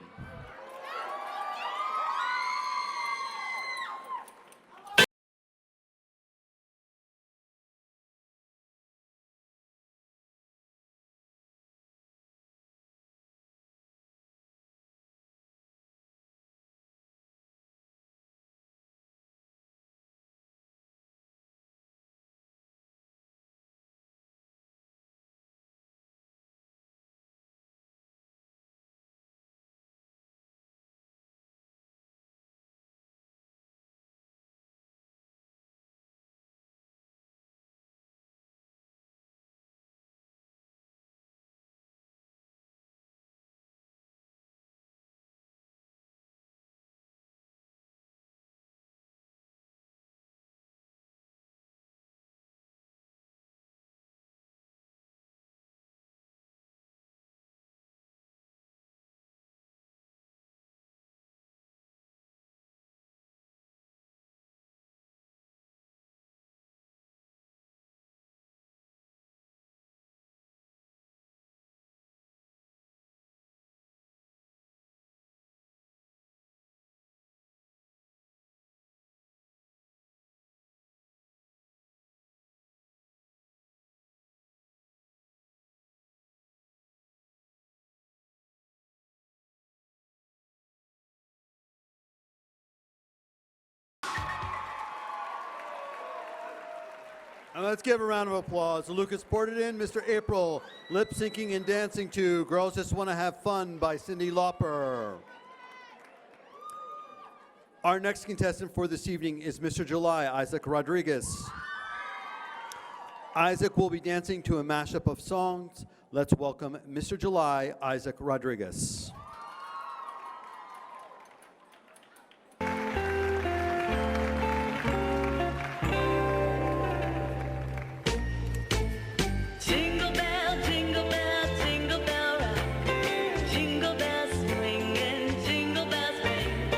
And let's give a round of applause to Lucas ported in, Mr. April, lip syncing and dancing to Girls Just Want to Have Fun by Cyndi Lauper. Our next contestant for this evening is Mr. July, Isaac Rodriguez. Isaac will be dancing to a mashup of songs. Let's welcome Mr. July, Isaac Rodriguez. Jingle bell, jingle bell rock. Jingle bells swing and jingle bells ring.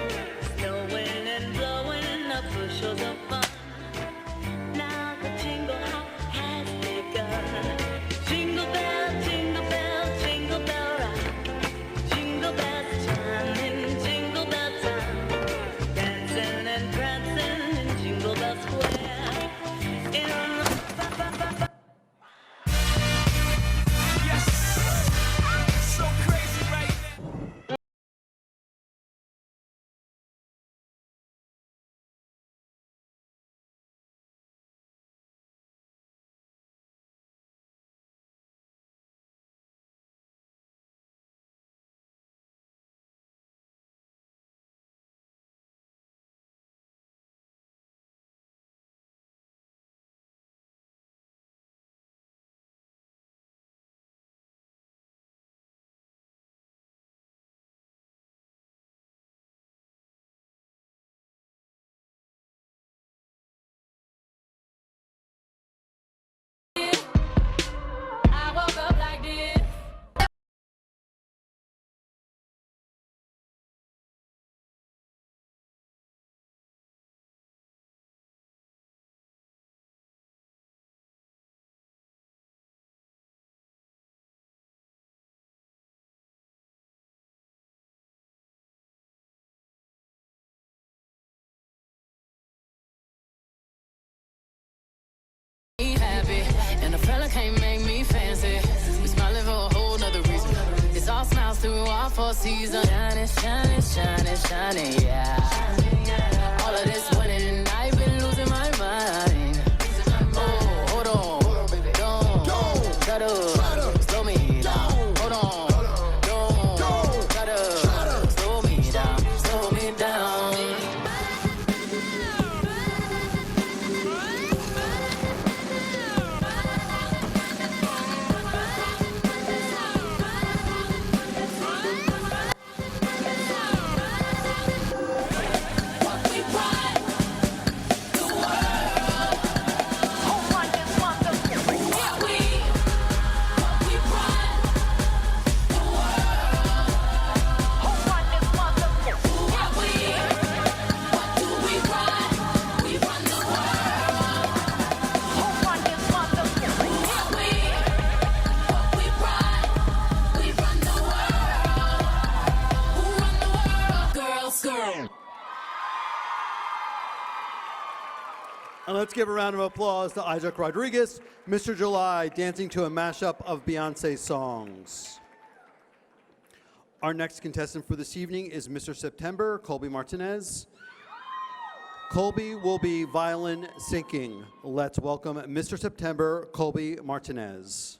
Snowing and blowing up bushels of fun. Now the jingle hop has begun. Jingle bell rock. Jingle my four seasons. Shining, shining, shining, shining, yeah. All of this winning and I've been losing my mind. Oh, hold on, don't try to slow me down. Hold on, don't try to slow me down, slow me down. And let's give a round of applause to Isaac Rodriguez, Mr. July, dancing to a mashup of Beyonce songs. Our next contestant for this evening is Mr. September, Colby Martinez. Colby will be violin sinking. Let's welcome Mr. September, Colby Martinez.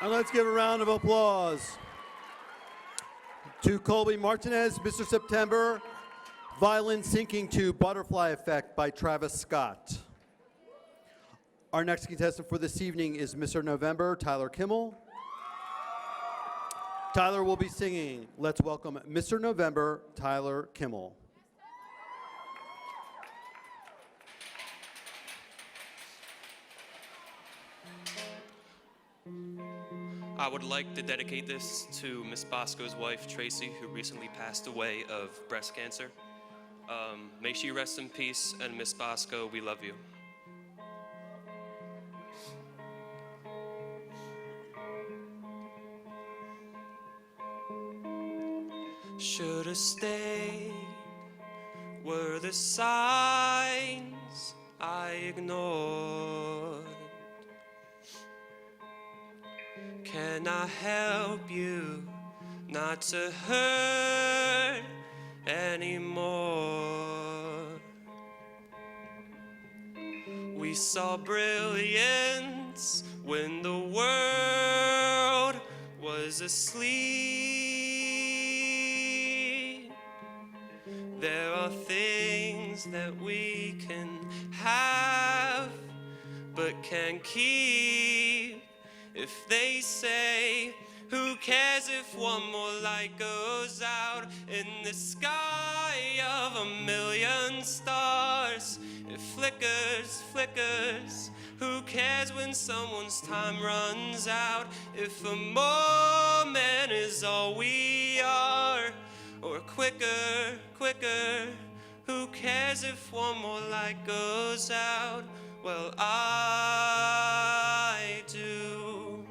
And let's give a round of applause to Colby Martinez, Mr. September, violin sinking to Butterfly Effect by Travis Scott. Our next contestant for this evening is Mr. November, Tyler Kimmel. Tyler will be singing. Let's welcome Mr. November, Tyler Kimmel. I would like to dedicate this to Miss Bosco's wife, Tracy, who recently passed away of breast cancer. May she rest in peace, and Miss Bosco, we love you. Should've stayed, were the signs I ignored. Can I help you not to hurt anymore? We saw brilliance when the world was asleep. There are things that we can have but can't keep. If they say, who cares if one more light goes out in the sky of a million stars? It flickers, flickers. Who cares when someone's time runs out? If a moment is all we are, or quicker, quicker. Who cares if one more light goes out? Well, I do.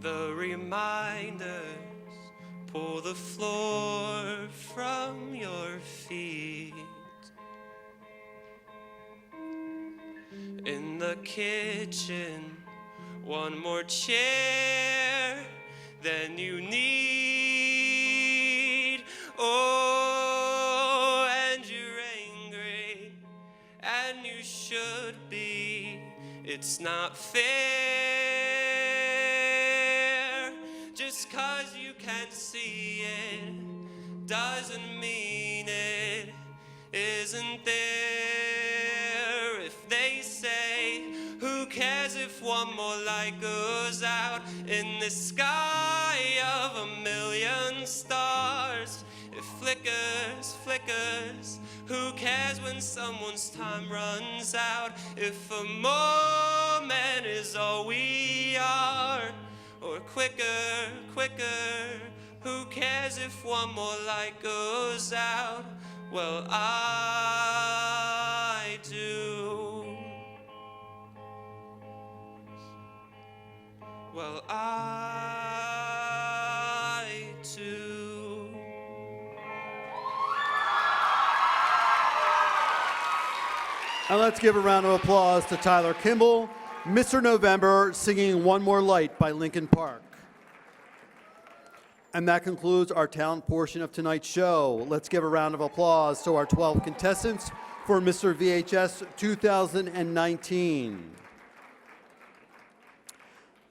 The reminders pull the floor from your feet. In the kitchen, one more chair than you need. Oh, and you're angry, and you should be. It's not fair. Just 'cause you can't see it doesn't mean it isn't there. If they say, who cares if one more light goes out in the sky of a million stars? It flickers, flickers. Who cares when someone's time runs out? If a moment is all we are, or quicker, quicker. Who cares if one more light goes out? Well, I do. Well, I do. And let's give a round of applause to Tyler Kimball, Mr. November, singing One More Light by Linkin Park. And that concludes our talent portion of tonight's show. Let's give a round of applause to our 12 contestants for Mr. VHS 2019.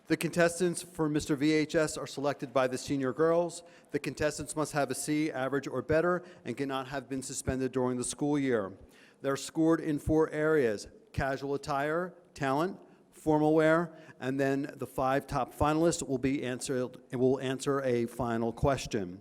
The contestants for Mr. VHS are selected by the senior girls. The contestants must have a C average or better and cannot have been suspended during the school year. They're scored in 4 areas: casual attire, talent, formal wear, and then the 5 top finalists will answer a final question.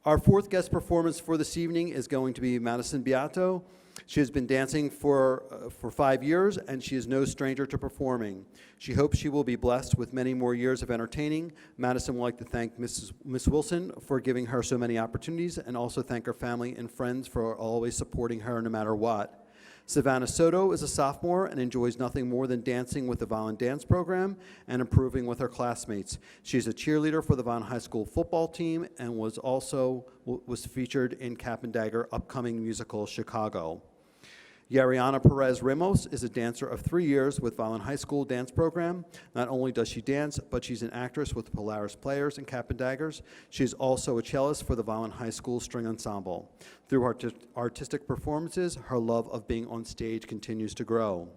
Our 4th guest performance for this evening is going to be Madison Beato. She has been dancing for 5 years, and she is no stranger to performing. She hopes she will be blessed with many more years of entertaining. Madison would like to thank Miss Wilson for giving her so many opportunities, and also thank her family and friends for always supporting her no matter what. Savannah Soto is a sophomore and enjoys nothing more than dancing with the Vineland Dance Program and improving with her classmates. She's a cheerleader for the Vineland High School football team and was featured in Cap and Dagger upcoming musical Chicago. Yariana Perez Ramos is a dancer of 3 years with Vineland High School dance program. Not only does she dance, but she's an actress with the Polaris Players and Cap and Daggers. She's also a cellist for the Vineland High School String Ensemble. Through her artistic performances, her love of being on stage continues to grow.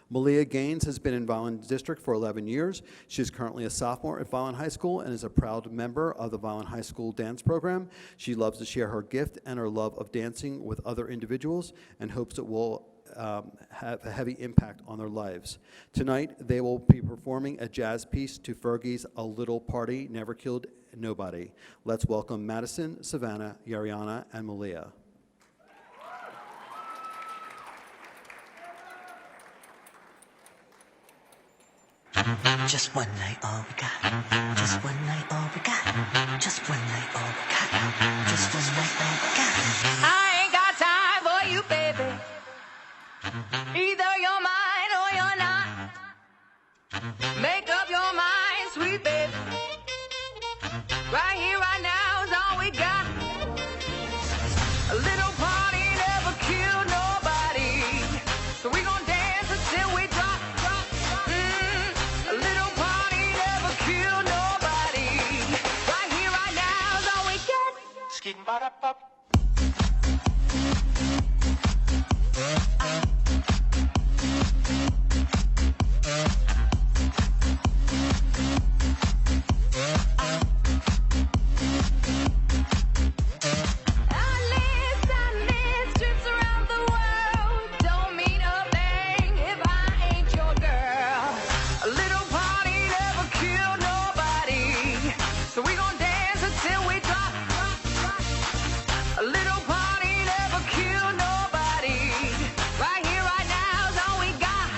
Malia Gaines has been in Vineland District for 11 years. She is currently a sophomore at Vineland High School and is a proud member of the Vineland High School dance program. She loves to share her gift and her love of dancing with other individuals and hopes it will have a heavy impact on their lives. Tonight, they will be performing a jazz piece to Fergie's A Little Party Never Killed Nobody. Let's welcome Madison, Savannah, Yariana, and Malia. Just one night, all we got. Just one night, all we got. Just one night, all we got. Just one night, all we got. I ain't got time for you, baby. Either you're mine or you're not. Make up your mind, sweet baby. Right here, right now is all we got. A little party never killed nobody. So we gon' dance until we drop. A little party never killed nobody. Right here, right now is all we got. Skin ba da pop. Trips around the world don't mean a thing if I ain't your girl. A little party never killed nobody, so we gon' dance until we drop. A little party never killed nobody. Right here, right now is all we got.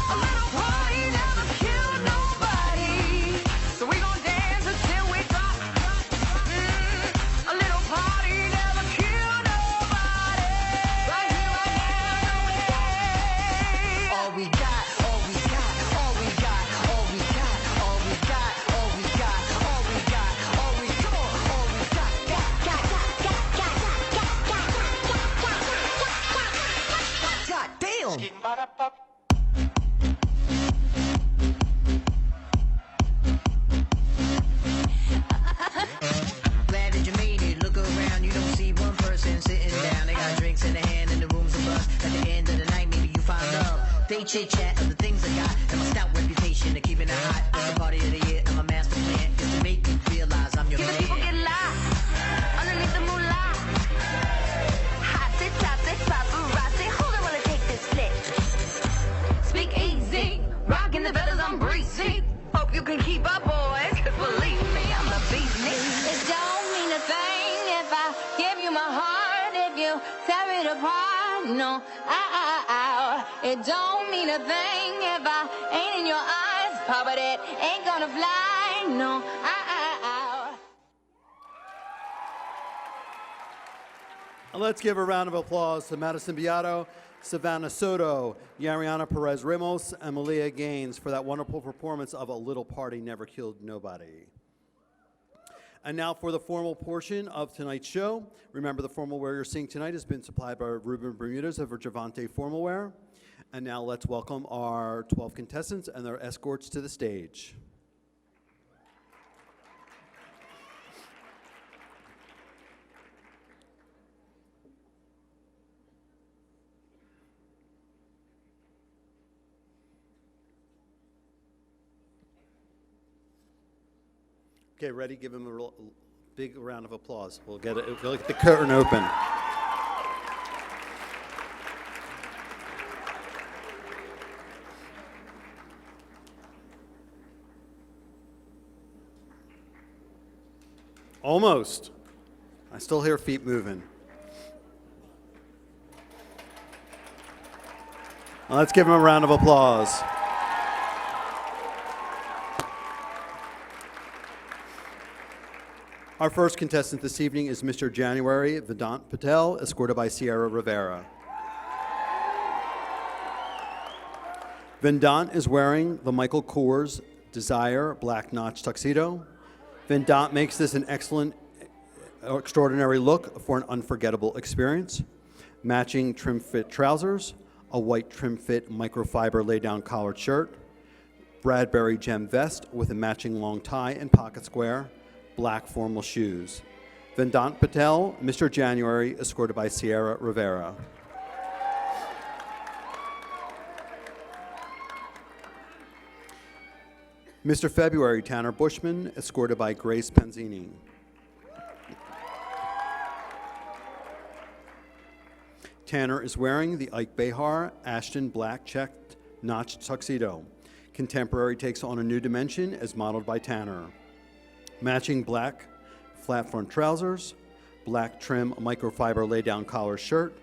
A little party never killed nobody, so we gon' dance until we drop. A little party never killed nobody. Right here, right now, all we got, all we got, all we got, all we got, all we got, all we got, all we got, all we got, all we got. God damn. Skin ba da pop. Glad that you made it. Look around, you don't see one person sitting down. They got drinks in their hand and the room's a buzz. At the end of the night, maybe you find love. They chit chat of the things I got and my stout reputation of keeping it hot. It's the party of the year and my master plan is to make you realize I'm your man. People get lost underneath the moonlight. Hotty, totty, paparazzi. Hold on while I take this flick. Speak easy, rocking the feathers, I'm breezy. Hope you can keep up, boys, 'cause believe me, I'm the beast. It don't mean a thing if I give you my heart, if you tear it apart. No, it don't mean a thing if I ain't in your eyes, but it ain't gonna fly. No, And let's give a round of applause to Madison Beato, Savannah Soto, Yariana Perez Ramos, and Malia Gaines for that wonderful performance of A Little Party Never Killed Nobody. And now for the formal portion of tonight's show. Remember, the formal wear you're seeing tonight has been supplied by Ruben Bermudez of Gervonta Formal Wear. And now let's welcome our 12 contestants and their escorts to the stage. Okay, ready? Give him a big round of applause. We'll get the curtain open. Almost. I still hear feet moving. Well, let's give him a round of applause. Our first contestant this evening is Mr. January Vedant Patel, escorted by Sierra Rivera. Vedant is wearing the Michael Kors Desire black notch tuxedo. Vedant makes this an excellent, extraordinary look for an unforgettable experience. Matching trim fit trousers, a white trim fit microfiber lay-down collared shirt, Bradbury gem vest with a matching long tie and pocket square, black formal shoes. Vedant Patel, Mr. January, escorted by Sierra Rivera. Mr. February, Tanner Bushman, escorted by Grace Penzini. Tanner is wearing the Ike Behar Ashton black checked notched tuxedo. Contemporary takes on a new dimension as modeled by Tanner. Matching black flat front trousers, black trim microfiber lay-down collar shirt,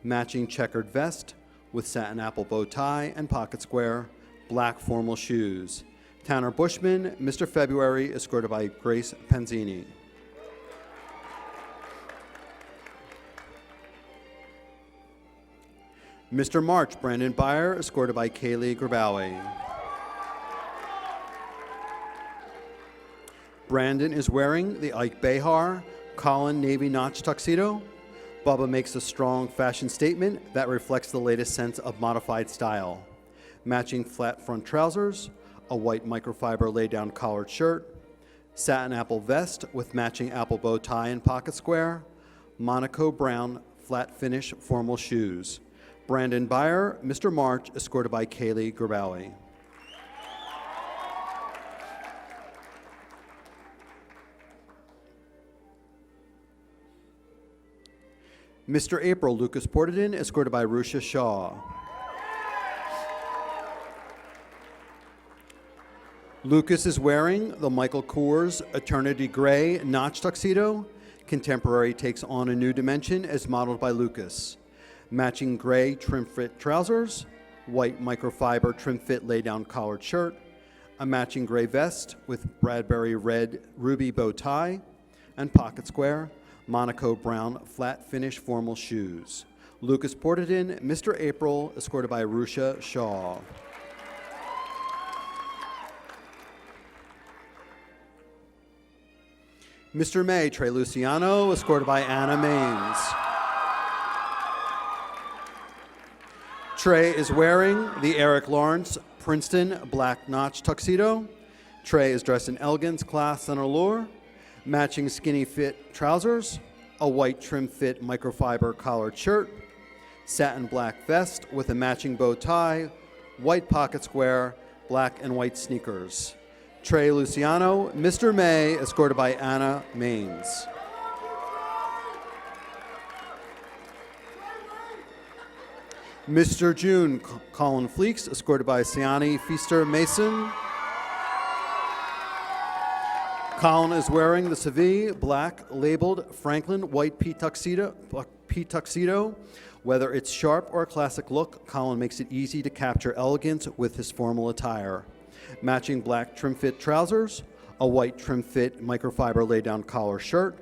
matching checkered vest with satin apple bow tie and pocket square, black formal shoes. Tanner Bushman, Mr. February, escorted by Grace Panzini. Mr. March, Brandon Byer, escorted by Kaylee Grabowie. Brandon is wearing the Ike Behar Colin Navy Notch tuxedo. Bubba makes a strong fashion statement that reflects the latest sense of modified style. Matching flat front trousers, a white microfiber lay-down collared shirt, satin apple vest with matching apple bow tie and pocket square, Monaco brown flat finish formal shoes. Brandon Byer, Mr. March, escorted by Kaylee Grabowie. Mr. April, Lucas Portadin, escorted by Rusha Shaw. Lucas is wearing the Michael Kors Eternity Gray Notch tuxedo. Contemporary takes on a new dimension as modeled by Lucas. Matching gray trim-fit trousers, white microfiber trim-fit lay-down collared shirt, a matching gray vest with Bradbury red ruby bow tie and pocket square, Monaco brown flat finish formal shoes. Lucas Portadin, Mr. April, escorted by Rusha Shaw. Mr. May, Trey Luciano, escorted by Anna Maines. Trey is wearing the Eric Lawrence Princeton black notch tuxedo. Trey is dressed in elegance, class, and allure. Matching skinny fit trousers, a white trim fit microfiber collared shirt, satin black vest with a matching bow tie, white pocket square, black and white sneakers. Trey Luciano, Mr. May, escorted by Anna Maines. Mr. June, Colin Fleeks, escorted by Siani Feaster Mason. Colin is wearing the Seville black labeled Franklin white pea tuxedo. Whether it's sharp or a classic look, Colin makes it easy to capture elegance with his formal attire. Matching black trim-fit trousers, a white trim-fit microfiber lay-down collar shirt,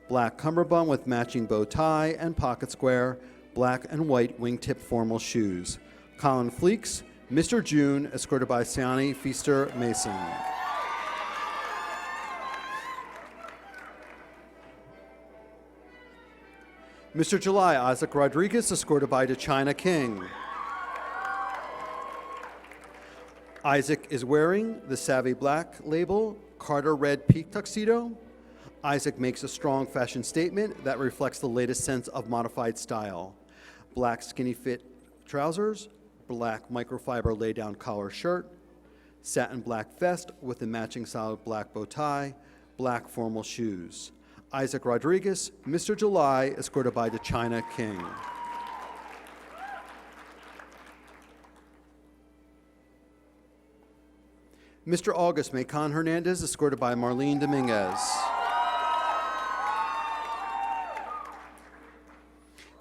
black cummerbund with matching bow tie and pocket square, black and white wingtip formal shoes. Colin Fleeks, Mr. June, escorted by Siani Feaster Mason. Mr. July, Isaac Rodriguez, escorted by DeChina King. Isaac is wearing the Savvy Black label Carter Red Peak tuxedo. Isaac makes a strong fashion statement that reflects the latest sense of modified style. Black skinny fit trousers, black microfiber lay-down collar shirt, satin black vest with a matching solid black bow tie, black formal shoes. Isaac Rodriguez, Mr. July, escorted by DeChina King. Mr. August Macon Hernandez, escorted by Marlene Dominguez.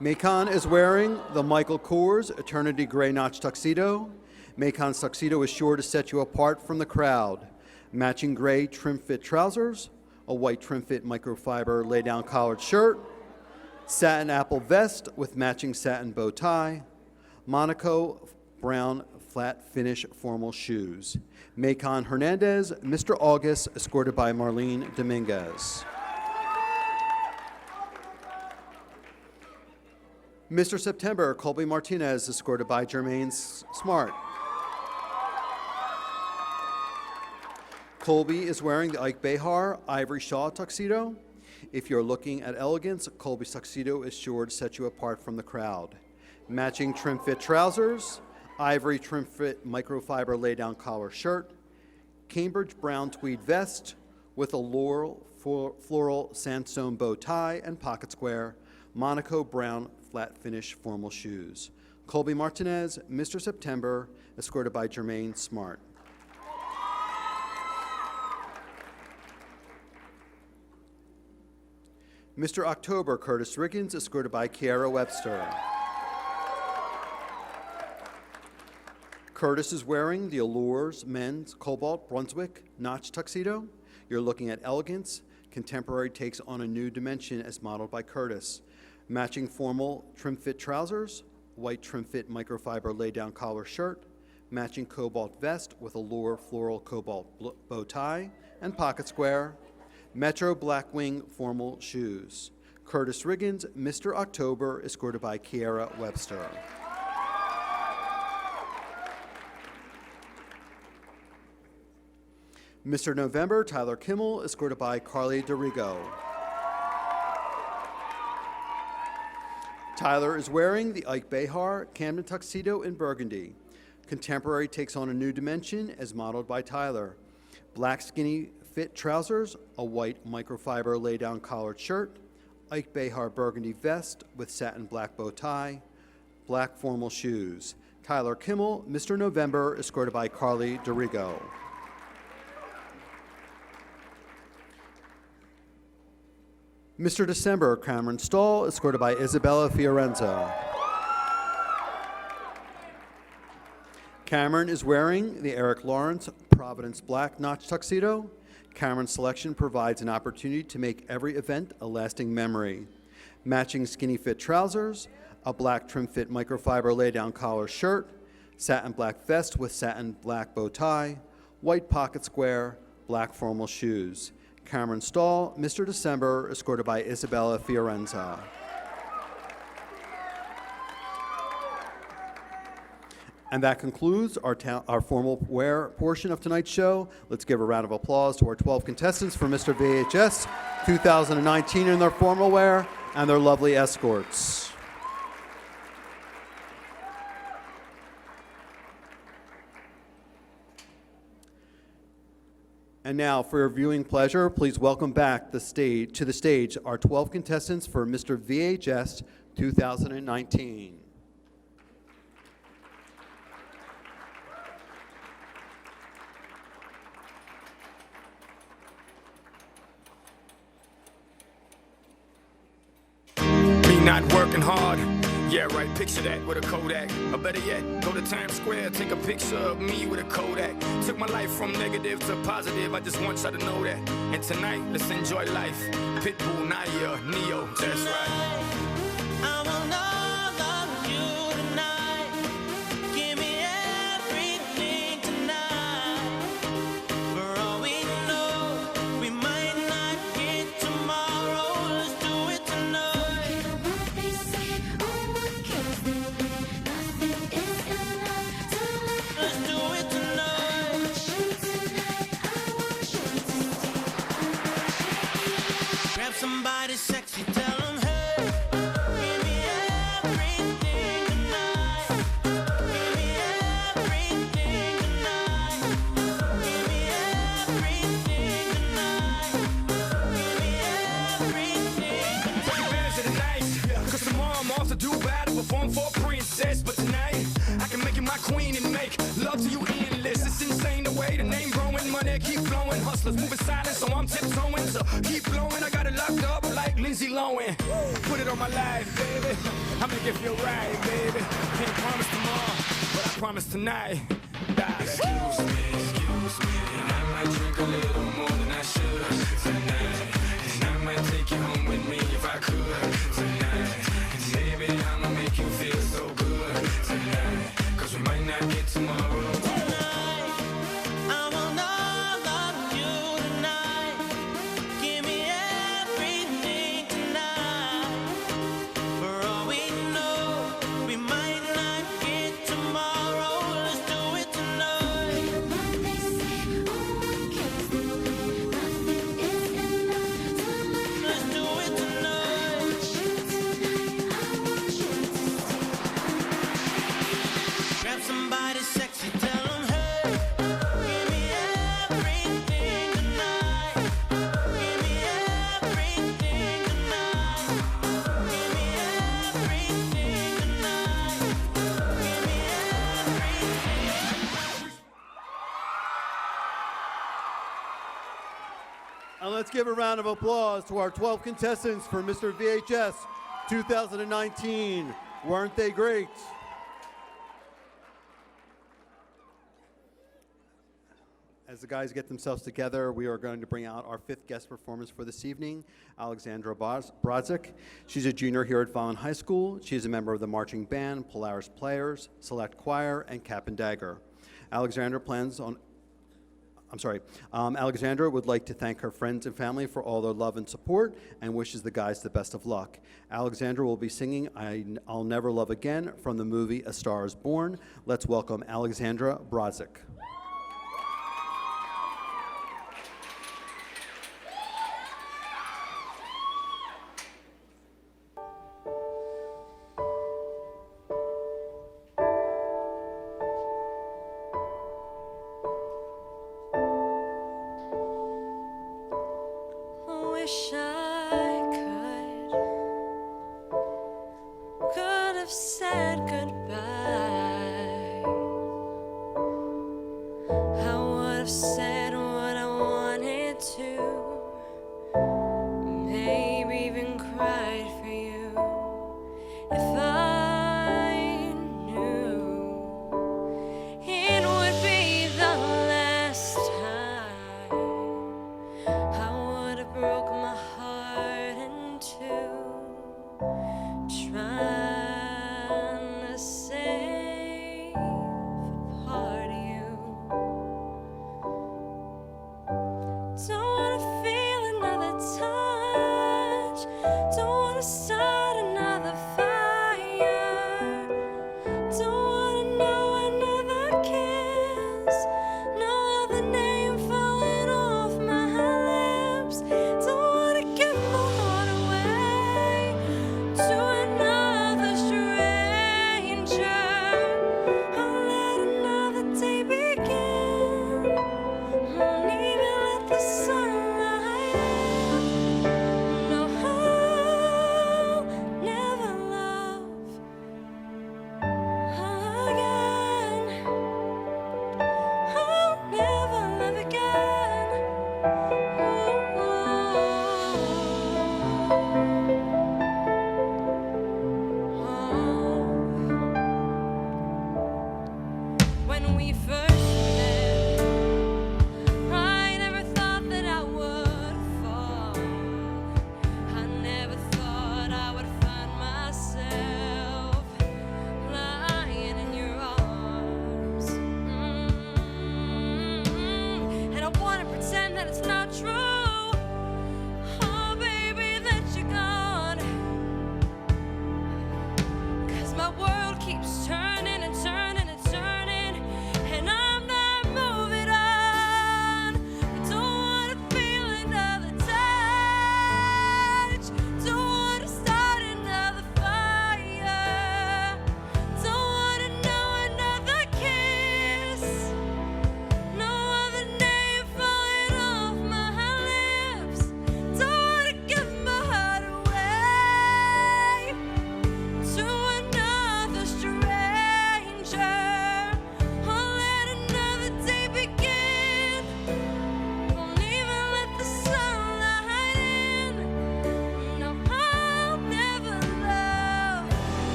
Macon is wearing the Michael Kors Eternity Gray Notch tuxedo. Macon's tuxedo is sure to set you apart from the crowd. Matching gray trim-fit trousers, a white trim-fit microfiber lay-down collared shirt, satin apple vest with matching satin bow tie, Monaco brown flat finish formal shoes. Macon Hernandez, Mr. August, escorted by Marlene Dominguez. Mr. September, Colby Martinez, escorted by Jermaine Smart. Colby is wearing the Ike Behar Ivory Shaw tuxedo. If you're looking at elegance, Colby's tuxedo is sure to set you apart from the crowd. Matching trim-fit trousers, ivory trim-fit microfiber lay-down collar shirt, Cambridge brown tweed vest with a floral sandstone bow tie and pocket square, Monaco brown flat finish formal shoes. Colby Martinez, Mr. September, escorted by Jermaine Smart. Mr. October, Curtis Riggins, escorted by Kiara Webster. Curtis is wearing the Allures men's Cobalt Brunswick notch tuxedo. You're looking at elegance. Contemporary takes on a new dimension as modeled by Curtis. Matching formal trim-fit trousers, white trim-fit microfiber lay-down collar shirt, matching cobalt vest with Allure floral cobalt bow tie and pocket square, Metro Blackwing formal shoes. Curtis Riggins, Mr. October, escorted by Kiara Webster. Mr. November, Tyler Kimmel, escorted by Carly DeRigo. Tyler is wearing the Ike Behar Camden tuxedo in burgundy. Contemporary takes on a new dimension as modeled by Tyler. Black skinny fit trousers, a white microfiber lay-down collared shirt, Ike Behar burgundy vest with satin black bow tie, black formal shoes. Tyler Kimmel, Mr. November, escorted by Carly DeRigo. Mr. December, Cameron Stahl, escorted by Isabella Fiorenzo. Cameron is wearing the Eric Lawrence Providence Black Notch tuxedo. Cameron's selection provides an opportunity to make every event a lasting memory. Matching skinny fit trousers, a black trim fit microfiber lay-down collar shirt, satin black vest with satin black bow tie, white pocket square, black formal shoes. Cameron Stahl, Mr. December, escorted by Isabella Fiorenza. And that concludes our formal wear portion of tonight's show. Let's give a round of applause to our 12 contestants for Mr. VHS 2019 in their formal wear and their lovely escorts. And now, for your viewing pleasure, please welcome back to the stage our 12 contestants for Mr. VHS 2019. Me not working hard. Yeah, right, picture that with a Kodak. Or better yet, go to Times Square, take a picture of me with a Kodak. Took my life from negative to positive, I just want y'all to know that. And tonight, let's enjoy life. Pitbull, Naya, Neo, that's right. I want all of you tonight. Give me everything tonight. For all we know, we might not get tomorrow. Let's do it tonight. Let's do it tonight. Grab somebody sexy, tell them, hey, give me everything tonight. Give me everything tonight. Give me everything tonight. Give me everything tonight. Take advantage of the night, cause tomorrow I'm off to do battle, perform for a princess. But tonight, I can make you my queen and make love to you endless. It's insane the way the name growing, money keep flowing. Hustlers moving silent, so I'm tiptoeing. So keep blowing, I got it locked up like Lindsay Lohan. Put it on my life, baby. I make it feel right, baby. Can't promise tomorrow, but I promise tonight. Excuse me, and I might drink a little more than I should tonight. And I might take you home with me if I could tonight. And maybe I'ma make you feel so good tonight. Cause we might not get tomorrow. I want all of you tonight. Give me everything tonight. For all we know, we might not get tomorrow. Let's do it tonight. Let's do it tonight. Grab somebody sexy, tell them, hey, give me everything tonight. Give me everything tonight. Give me everything tonight. Give me everything. And let's give a round of applause to our 12 contestants for Mr. VHS 2019. Weren't they great? As the guys get themselves together, we are going to bring out our fifth guest performance for this evening, Alexandra Brodzik. She's a junior here at Vineland High School. She is a member of the marching band, Polaris Players, Select Choir, and Cap and Dagger. Alexandra would like to thank her friends and family for all their love and support and wishes the guys the best of luck. Alexandra will be singing I'll Never Love Again from the movie A Star is Born. Let's welcome Alexandra Brodzik. Wish I could have said goodbye.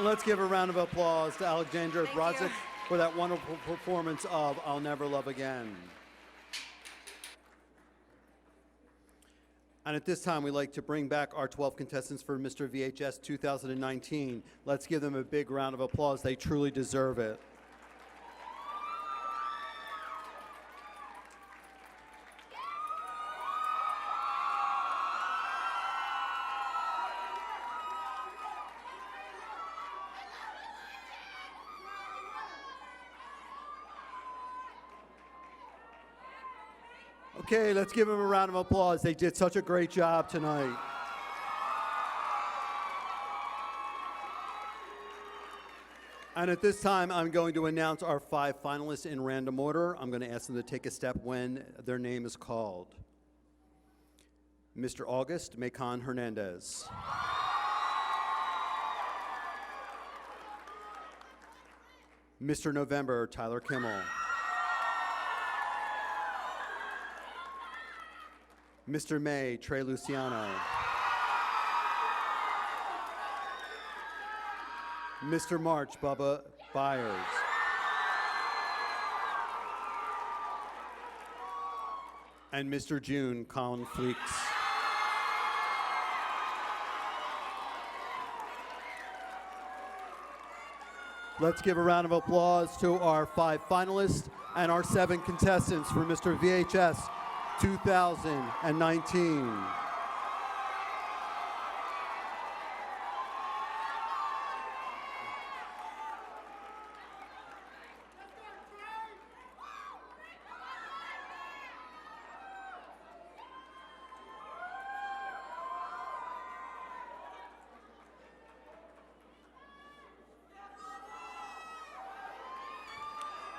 let's give a round of applause to Alexandra Thank Brodzik you. for that wonderful performance of I'll Never Love Again. And at this time, we'd like to bring back our 12 contestants for Mr. VHS 2019. Let's give them a big round of applause. They truly deserve it. Okay, let's give them a round of applause. They did such a great job tonight. And at this time, I'm going to announce our 5 finalists in random order. I'm going to ask them to take a step when their name is called. Mr. August Macon Hernandez. Mr. November Tyler Kimmel. Mr. May, Trey Luciano. Mr. March, Bubba Byers. And Mr. June, Colin Fleeks. Let's give a round of applause to our 5 finalists and our 7 contestants for Mr. VHS 2019.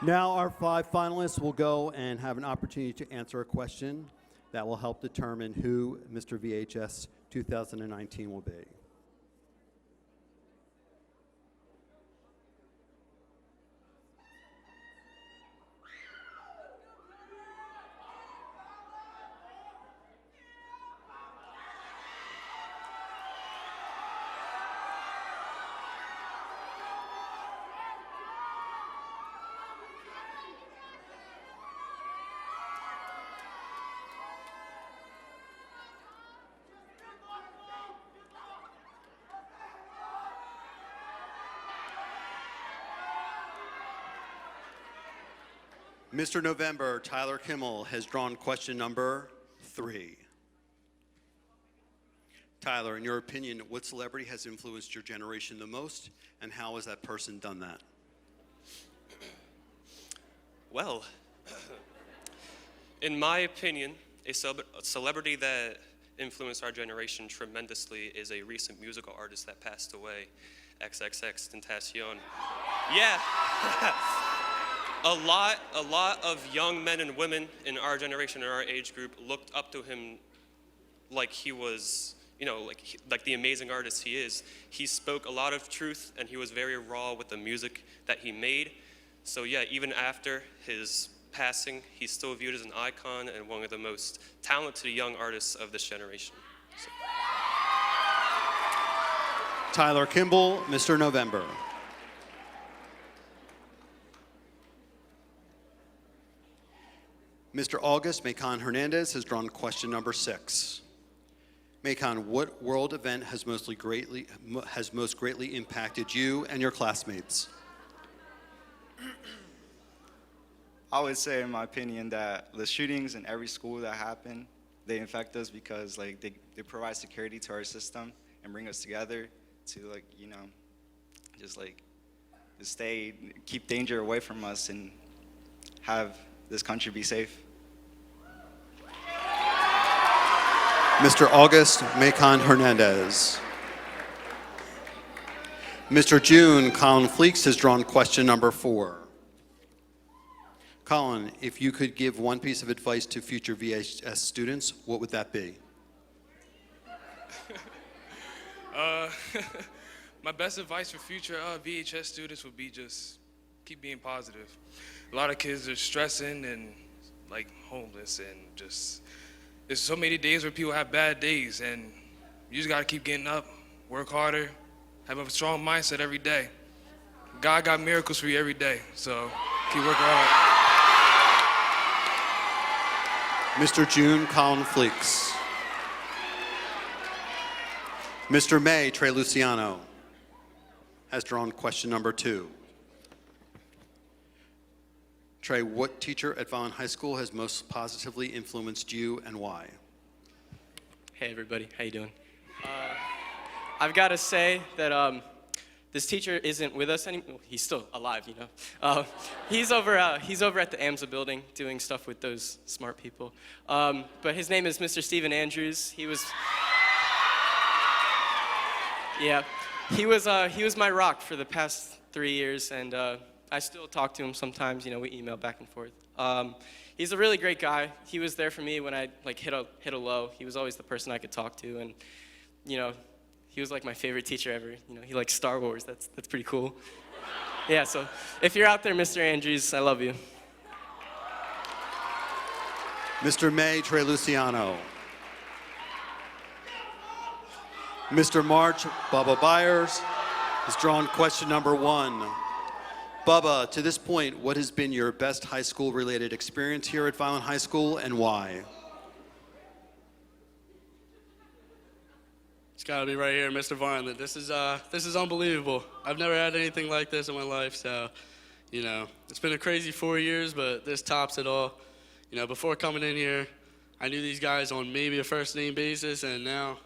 Now our 5 finalists will go and have an opportunity to answer a question that will help determine who Mr. VHS 2019 will be. Mr. November, Tyler Kimmel has drawn question number 3. Tyler, in your opinion, what celebrity has influenced your generation the most, and how has that person done that? Well, in my opinion, a celebrity that influenced our generation tremendously is a recent musical artist that passed away, XXX Tentacion. Yeah. A lot of young men and women in our generation, in our age group, looked up to him like he was, like the amazing artist he is. He spoke a lot of truth, and he was very raw with the music that he made. So yeah, even after his passing, he's still viewed as an icon and one of the most talented young artists of this generation. So. Tyler Kimball, Mr. November. Mr. August Macon Hernandez has drawn question number 6. Macon, what world event has most greatly impacted you and your classmates? I would say, in my opinion, that the shootings in every school that happen, they infect us because they provide security to our system and bring us together to just keep danger away from us and have this country be safe. Mr. August Macon Hernandez. Mr. June Colin Fleeks has drawn question number 4. Colin, if you could give one piece of advice to future VHS students, what would that be? My best advice for future VHS students would be just keep being positive. A lot of kids are stressing and homeless, and just there's so many days where people have bad days, and you just gotta keep getting up, work harder, Have a strong mindset every day. God got miracles for you every day, so keep working hard. Mr. June Colin Fleeks. Mr. May Trey Luciano has drawn question number 2. Trey, what teacher at Vineland High School has most positively influenced you and why? Hey everybody, how you doing? I've got to say that this teacher isn't with us anymore. He's still alive, you know. He's over at the AMSA building doing stuff with those smart people. But his name is Mr. Stephen Andrews. He was my rock for the past 3 years, and I still talk to him sometimes. You know, we email back and forth. He's a really great guy. He was there for me when I hit a low. He was always the person I could talk to, and you know, he was like my favorite teacher ever. You know, he likes Star Wars. That's pretty cool. Yeah. So if you're out there, Mr. Andrews, I love you. Mr. May Trey Luciano. Mr. March Bubba Byers has drawn question number 1. Bubba, to this point, what has been your best high school related experience here at Vineland High School and why? It's got to be right here, Mr. Vineland. This is unbelievable. I've never had anything like this in my life, so, you know, it's been a crazy 4 years, but this tops it all. You know, before coming in here, I knew these guys on maybe a first name basis, and now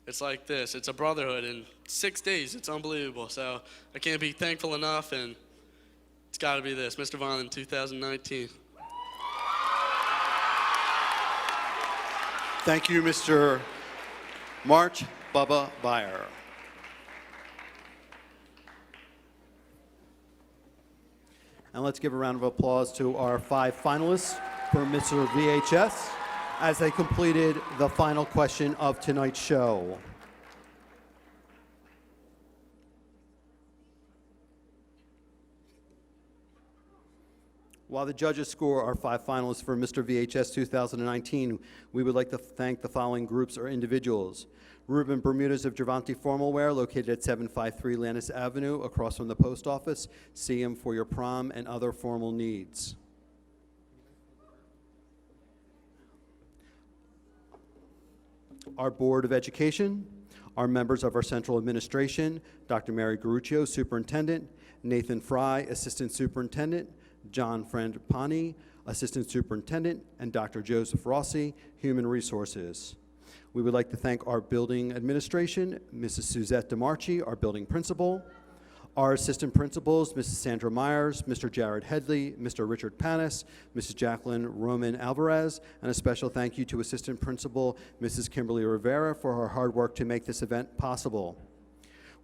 it's like this. It's a brotherhood in 6 days. It's unbelievable. So I can't be thankful enough, and it's got to be this, Mr. Vineland, 2019. Thank you, Mr. March Bubba Byer. And let's give a round of applause to our 5 finalists for Mr. VHS as they completed the final question of tonight's show. While the judges score our 5 finalists for Mr. VHS 2019, we would like to thank the following groups or individuals. Ruben Bermudez of Gervonta Formal Wear, located at 753 Lannis Avenue, across from the post office. See him for your prom and other formal needs. Our Board of Education, our members of our Central Administration, Dr. Mary Garuccio, Superintendent, Nathan Fry, Assistant Superintendent, John Frangipani, Assistant Superintendent, and Dr. Joseph Rossi, Human Resources. We would like to thank our building administration, Mrs. Suzette DeMarchi, our building principal, our assistant principals, Mrs. Sandra Myers, Mr. Jared Headley, Mr. Richard Panis, Mrs. Jacqueline Roman Alvarez, and a special thank you to Assistant Principal Mrs. Kimberly Rivera for her hard work to make this event possible.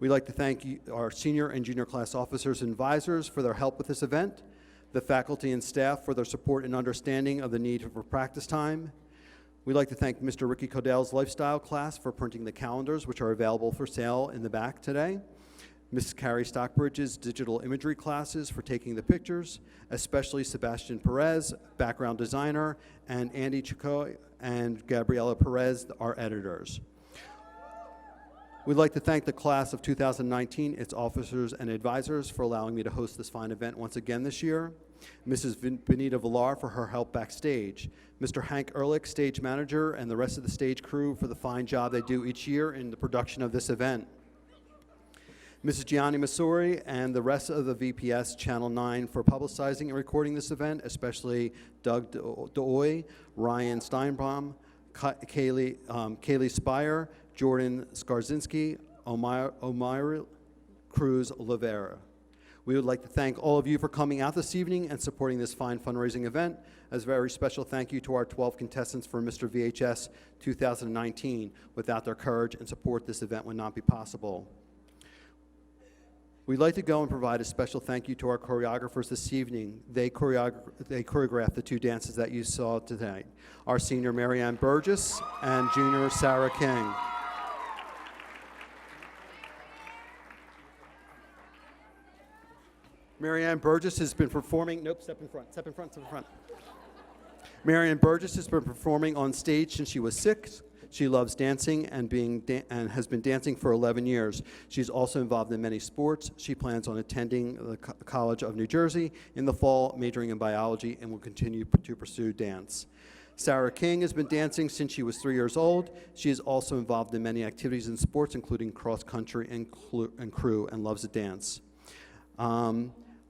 We'd like to thank our senior and junior class officers and advisors for their help with this event, the faculty and staff for their support and understanding of the need for practice time. We'd like to thank Mr. Ricky Codell's lifestyle class for printing the calendars, which are available for sale in the back today. Mrs. Carrie Stockbridge's digital imagery classes for taking the pictures, especially Sebastian Perez, background designer, and Andy Chico and Gabriela Perez, our editors. We'd like to thank the class of 2019, its officers and advisors, for allowing me to host this fine event once again this year. Mrs. Benita Villar for her help backstage. Mr. Hank Ehrlich, stage manager, and the rest of the stage crew for the fine job they do each year in the production of this event. Mrs. Gianni Masuri and the rest of the VPS Channel 9 for publicizing and recording this event, especially Doug DeOy, Ryan Steinbaum, Kaylee Spire, Jordan Skarzinski, Omar Cruz Olivera. We would like to thank all of you for coming out this evening and supporting this fine fundraising event. As a very special thank you to our 12 contestants for Mr. VHS 2019. Without their courage and support, this event would not be possible. We'd like to go and provide a special thank you to our choreographers this evening. They choreographed the 2 dances that you saw tonight. Our senior Marianne Burgess and junior Sarah King. Marianne Burgess has been performing, step in front. Marianne Burgess has been performing on stage since she was 6. She loves dancing and and has been dancing for 11 years. She's also involved in many sports. She plans on attending the College of New Jersey in the fall, majoring in biology, and will continue to pursue dance. Sarah King has been dancing since she was 3 years old. She is also involved in many activities in sports, including cross country and crew, and loves to dance.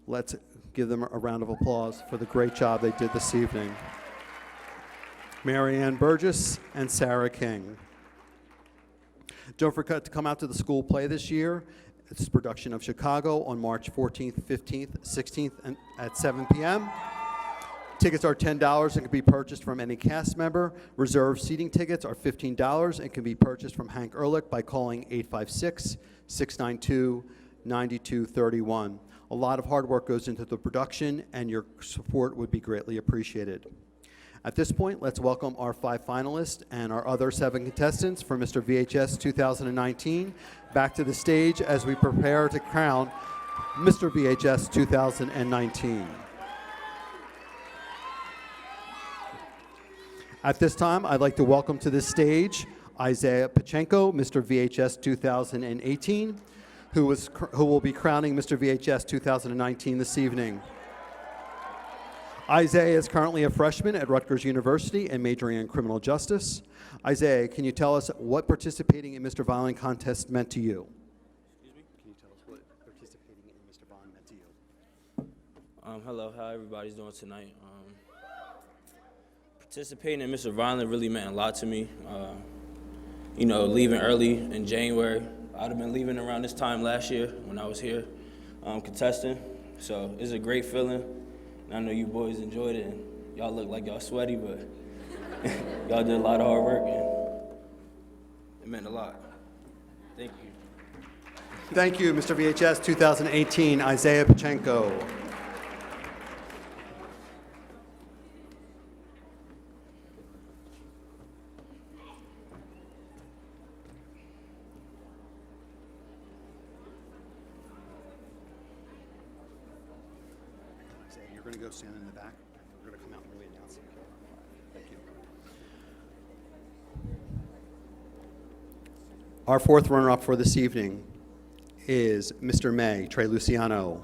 Let's give them a round of applause for the great job they did this evening. Mary Ann Burgess and Sarah King. Don't forget to come out to the school play this year. It's a production of Chicago on March 14th, 15th, 16th and at 7 p.m. Tickets are $10 and can be purchased from any cast member. Reserved seating tickets are $15 and can be purchased from Hank Ehrlich by calling 856-692-9231. A lot of hard work goes into the production, and your support would be greatly appreciated. At this point, let's welcome our 5 finalists and our other 7 contestants for Mr. VHS 2019 back to the stage as we prepare to crown Mr. VHS 2019. At this time, I'd like to welcome to the stage Isaiah Pachenko, Mr. VHS 2018, who will be crowning Mr. VHS 2019 this evening. Isaiah is currently a freshman at Rutgers University and majoring in criminal justice. Isaiah, can you tell us what participating in Mr. Violin contest meant to you? Excuse me? Can you tell us what participating in Mr. Violin meant to you? Hello, how everybody's doing tonight. Participating in Mr. Violin really meant a lot to me. You know, leaving early in January. I'd have been leaving around this time last year when I was here contesting. So it's a great feeling. And I know you boys enjoyed it, and y'all look like y'all sweaty, but y'all did a lot of hard work, and it meant a lot. Thank you. Thank you, Mr. VHS 2018, Isaiah Pachenko. You're going to go stand in the back. We're going to come out and really announce it. Thank you. Our 4th runner-up for this evening is Mr. May, Trey Luciano.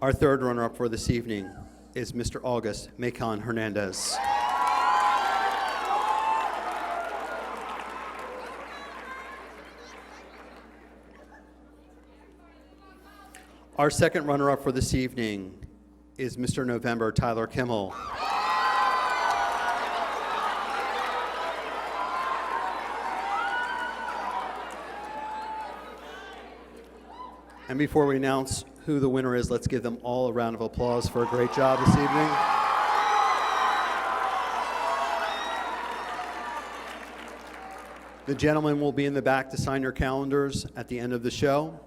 Our 3rd runner-up for this evening is Mr. August Macon Hernandez. Our 2nd runner-up for this evening is Mr. November Tyler Kimmel. And before we announce who the winner is, let's give them all a round of applause for a great job this evening. The gentleman will be in the back to sign your calendars at the end of the show.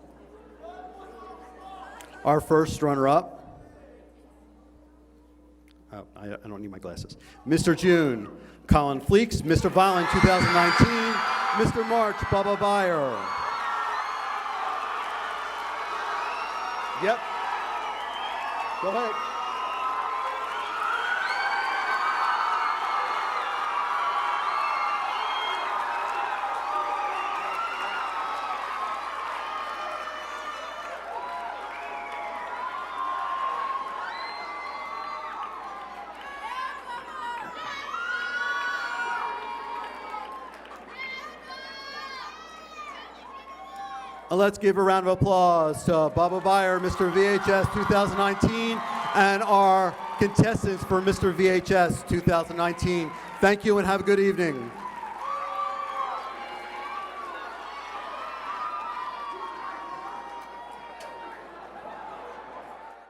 Our first runner-up, I don't need my glasses, Mr. June, Colin Fleeks, Mr. Violin 2019, Mr. March, Bubba Byer. Yep. Go ahead. Let's give a round of applause to Bubba Byer, Mr. VHS 2019, and our contestants for Mr. VHS 2019. Thank you and have a good evening.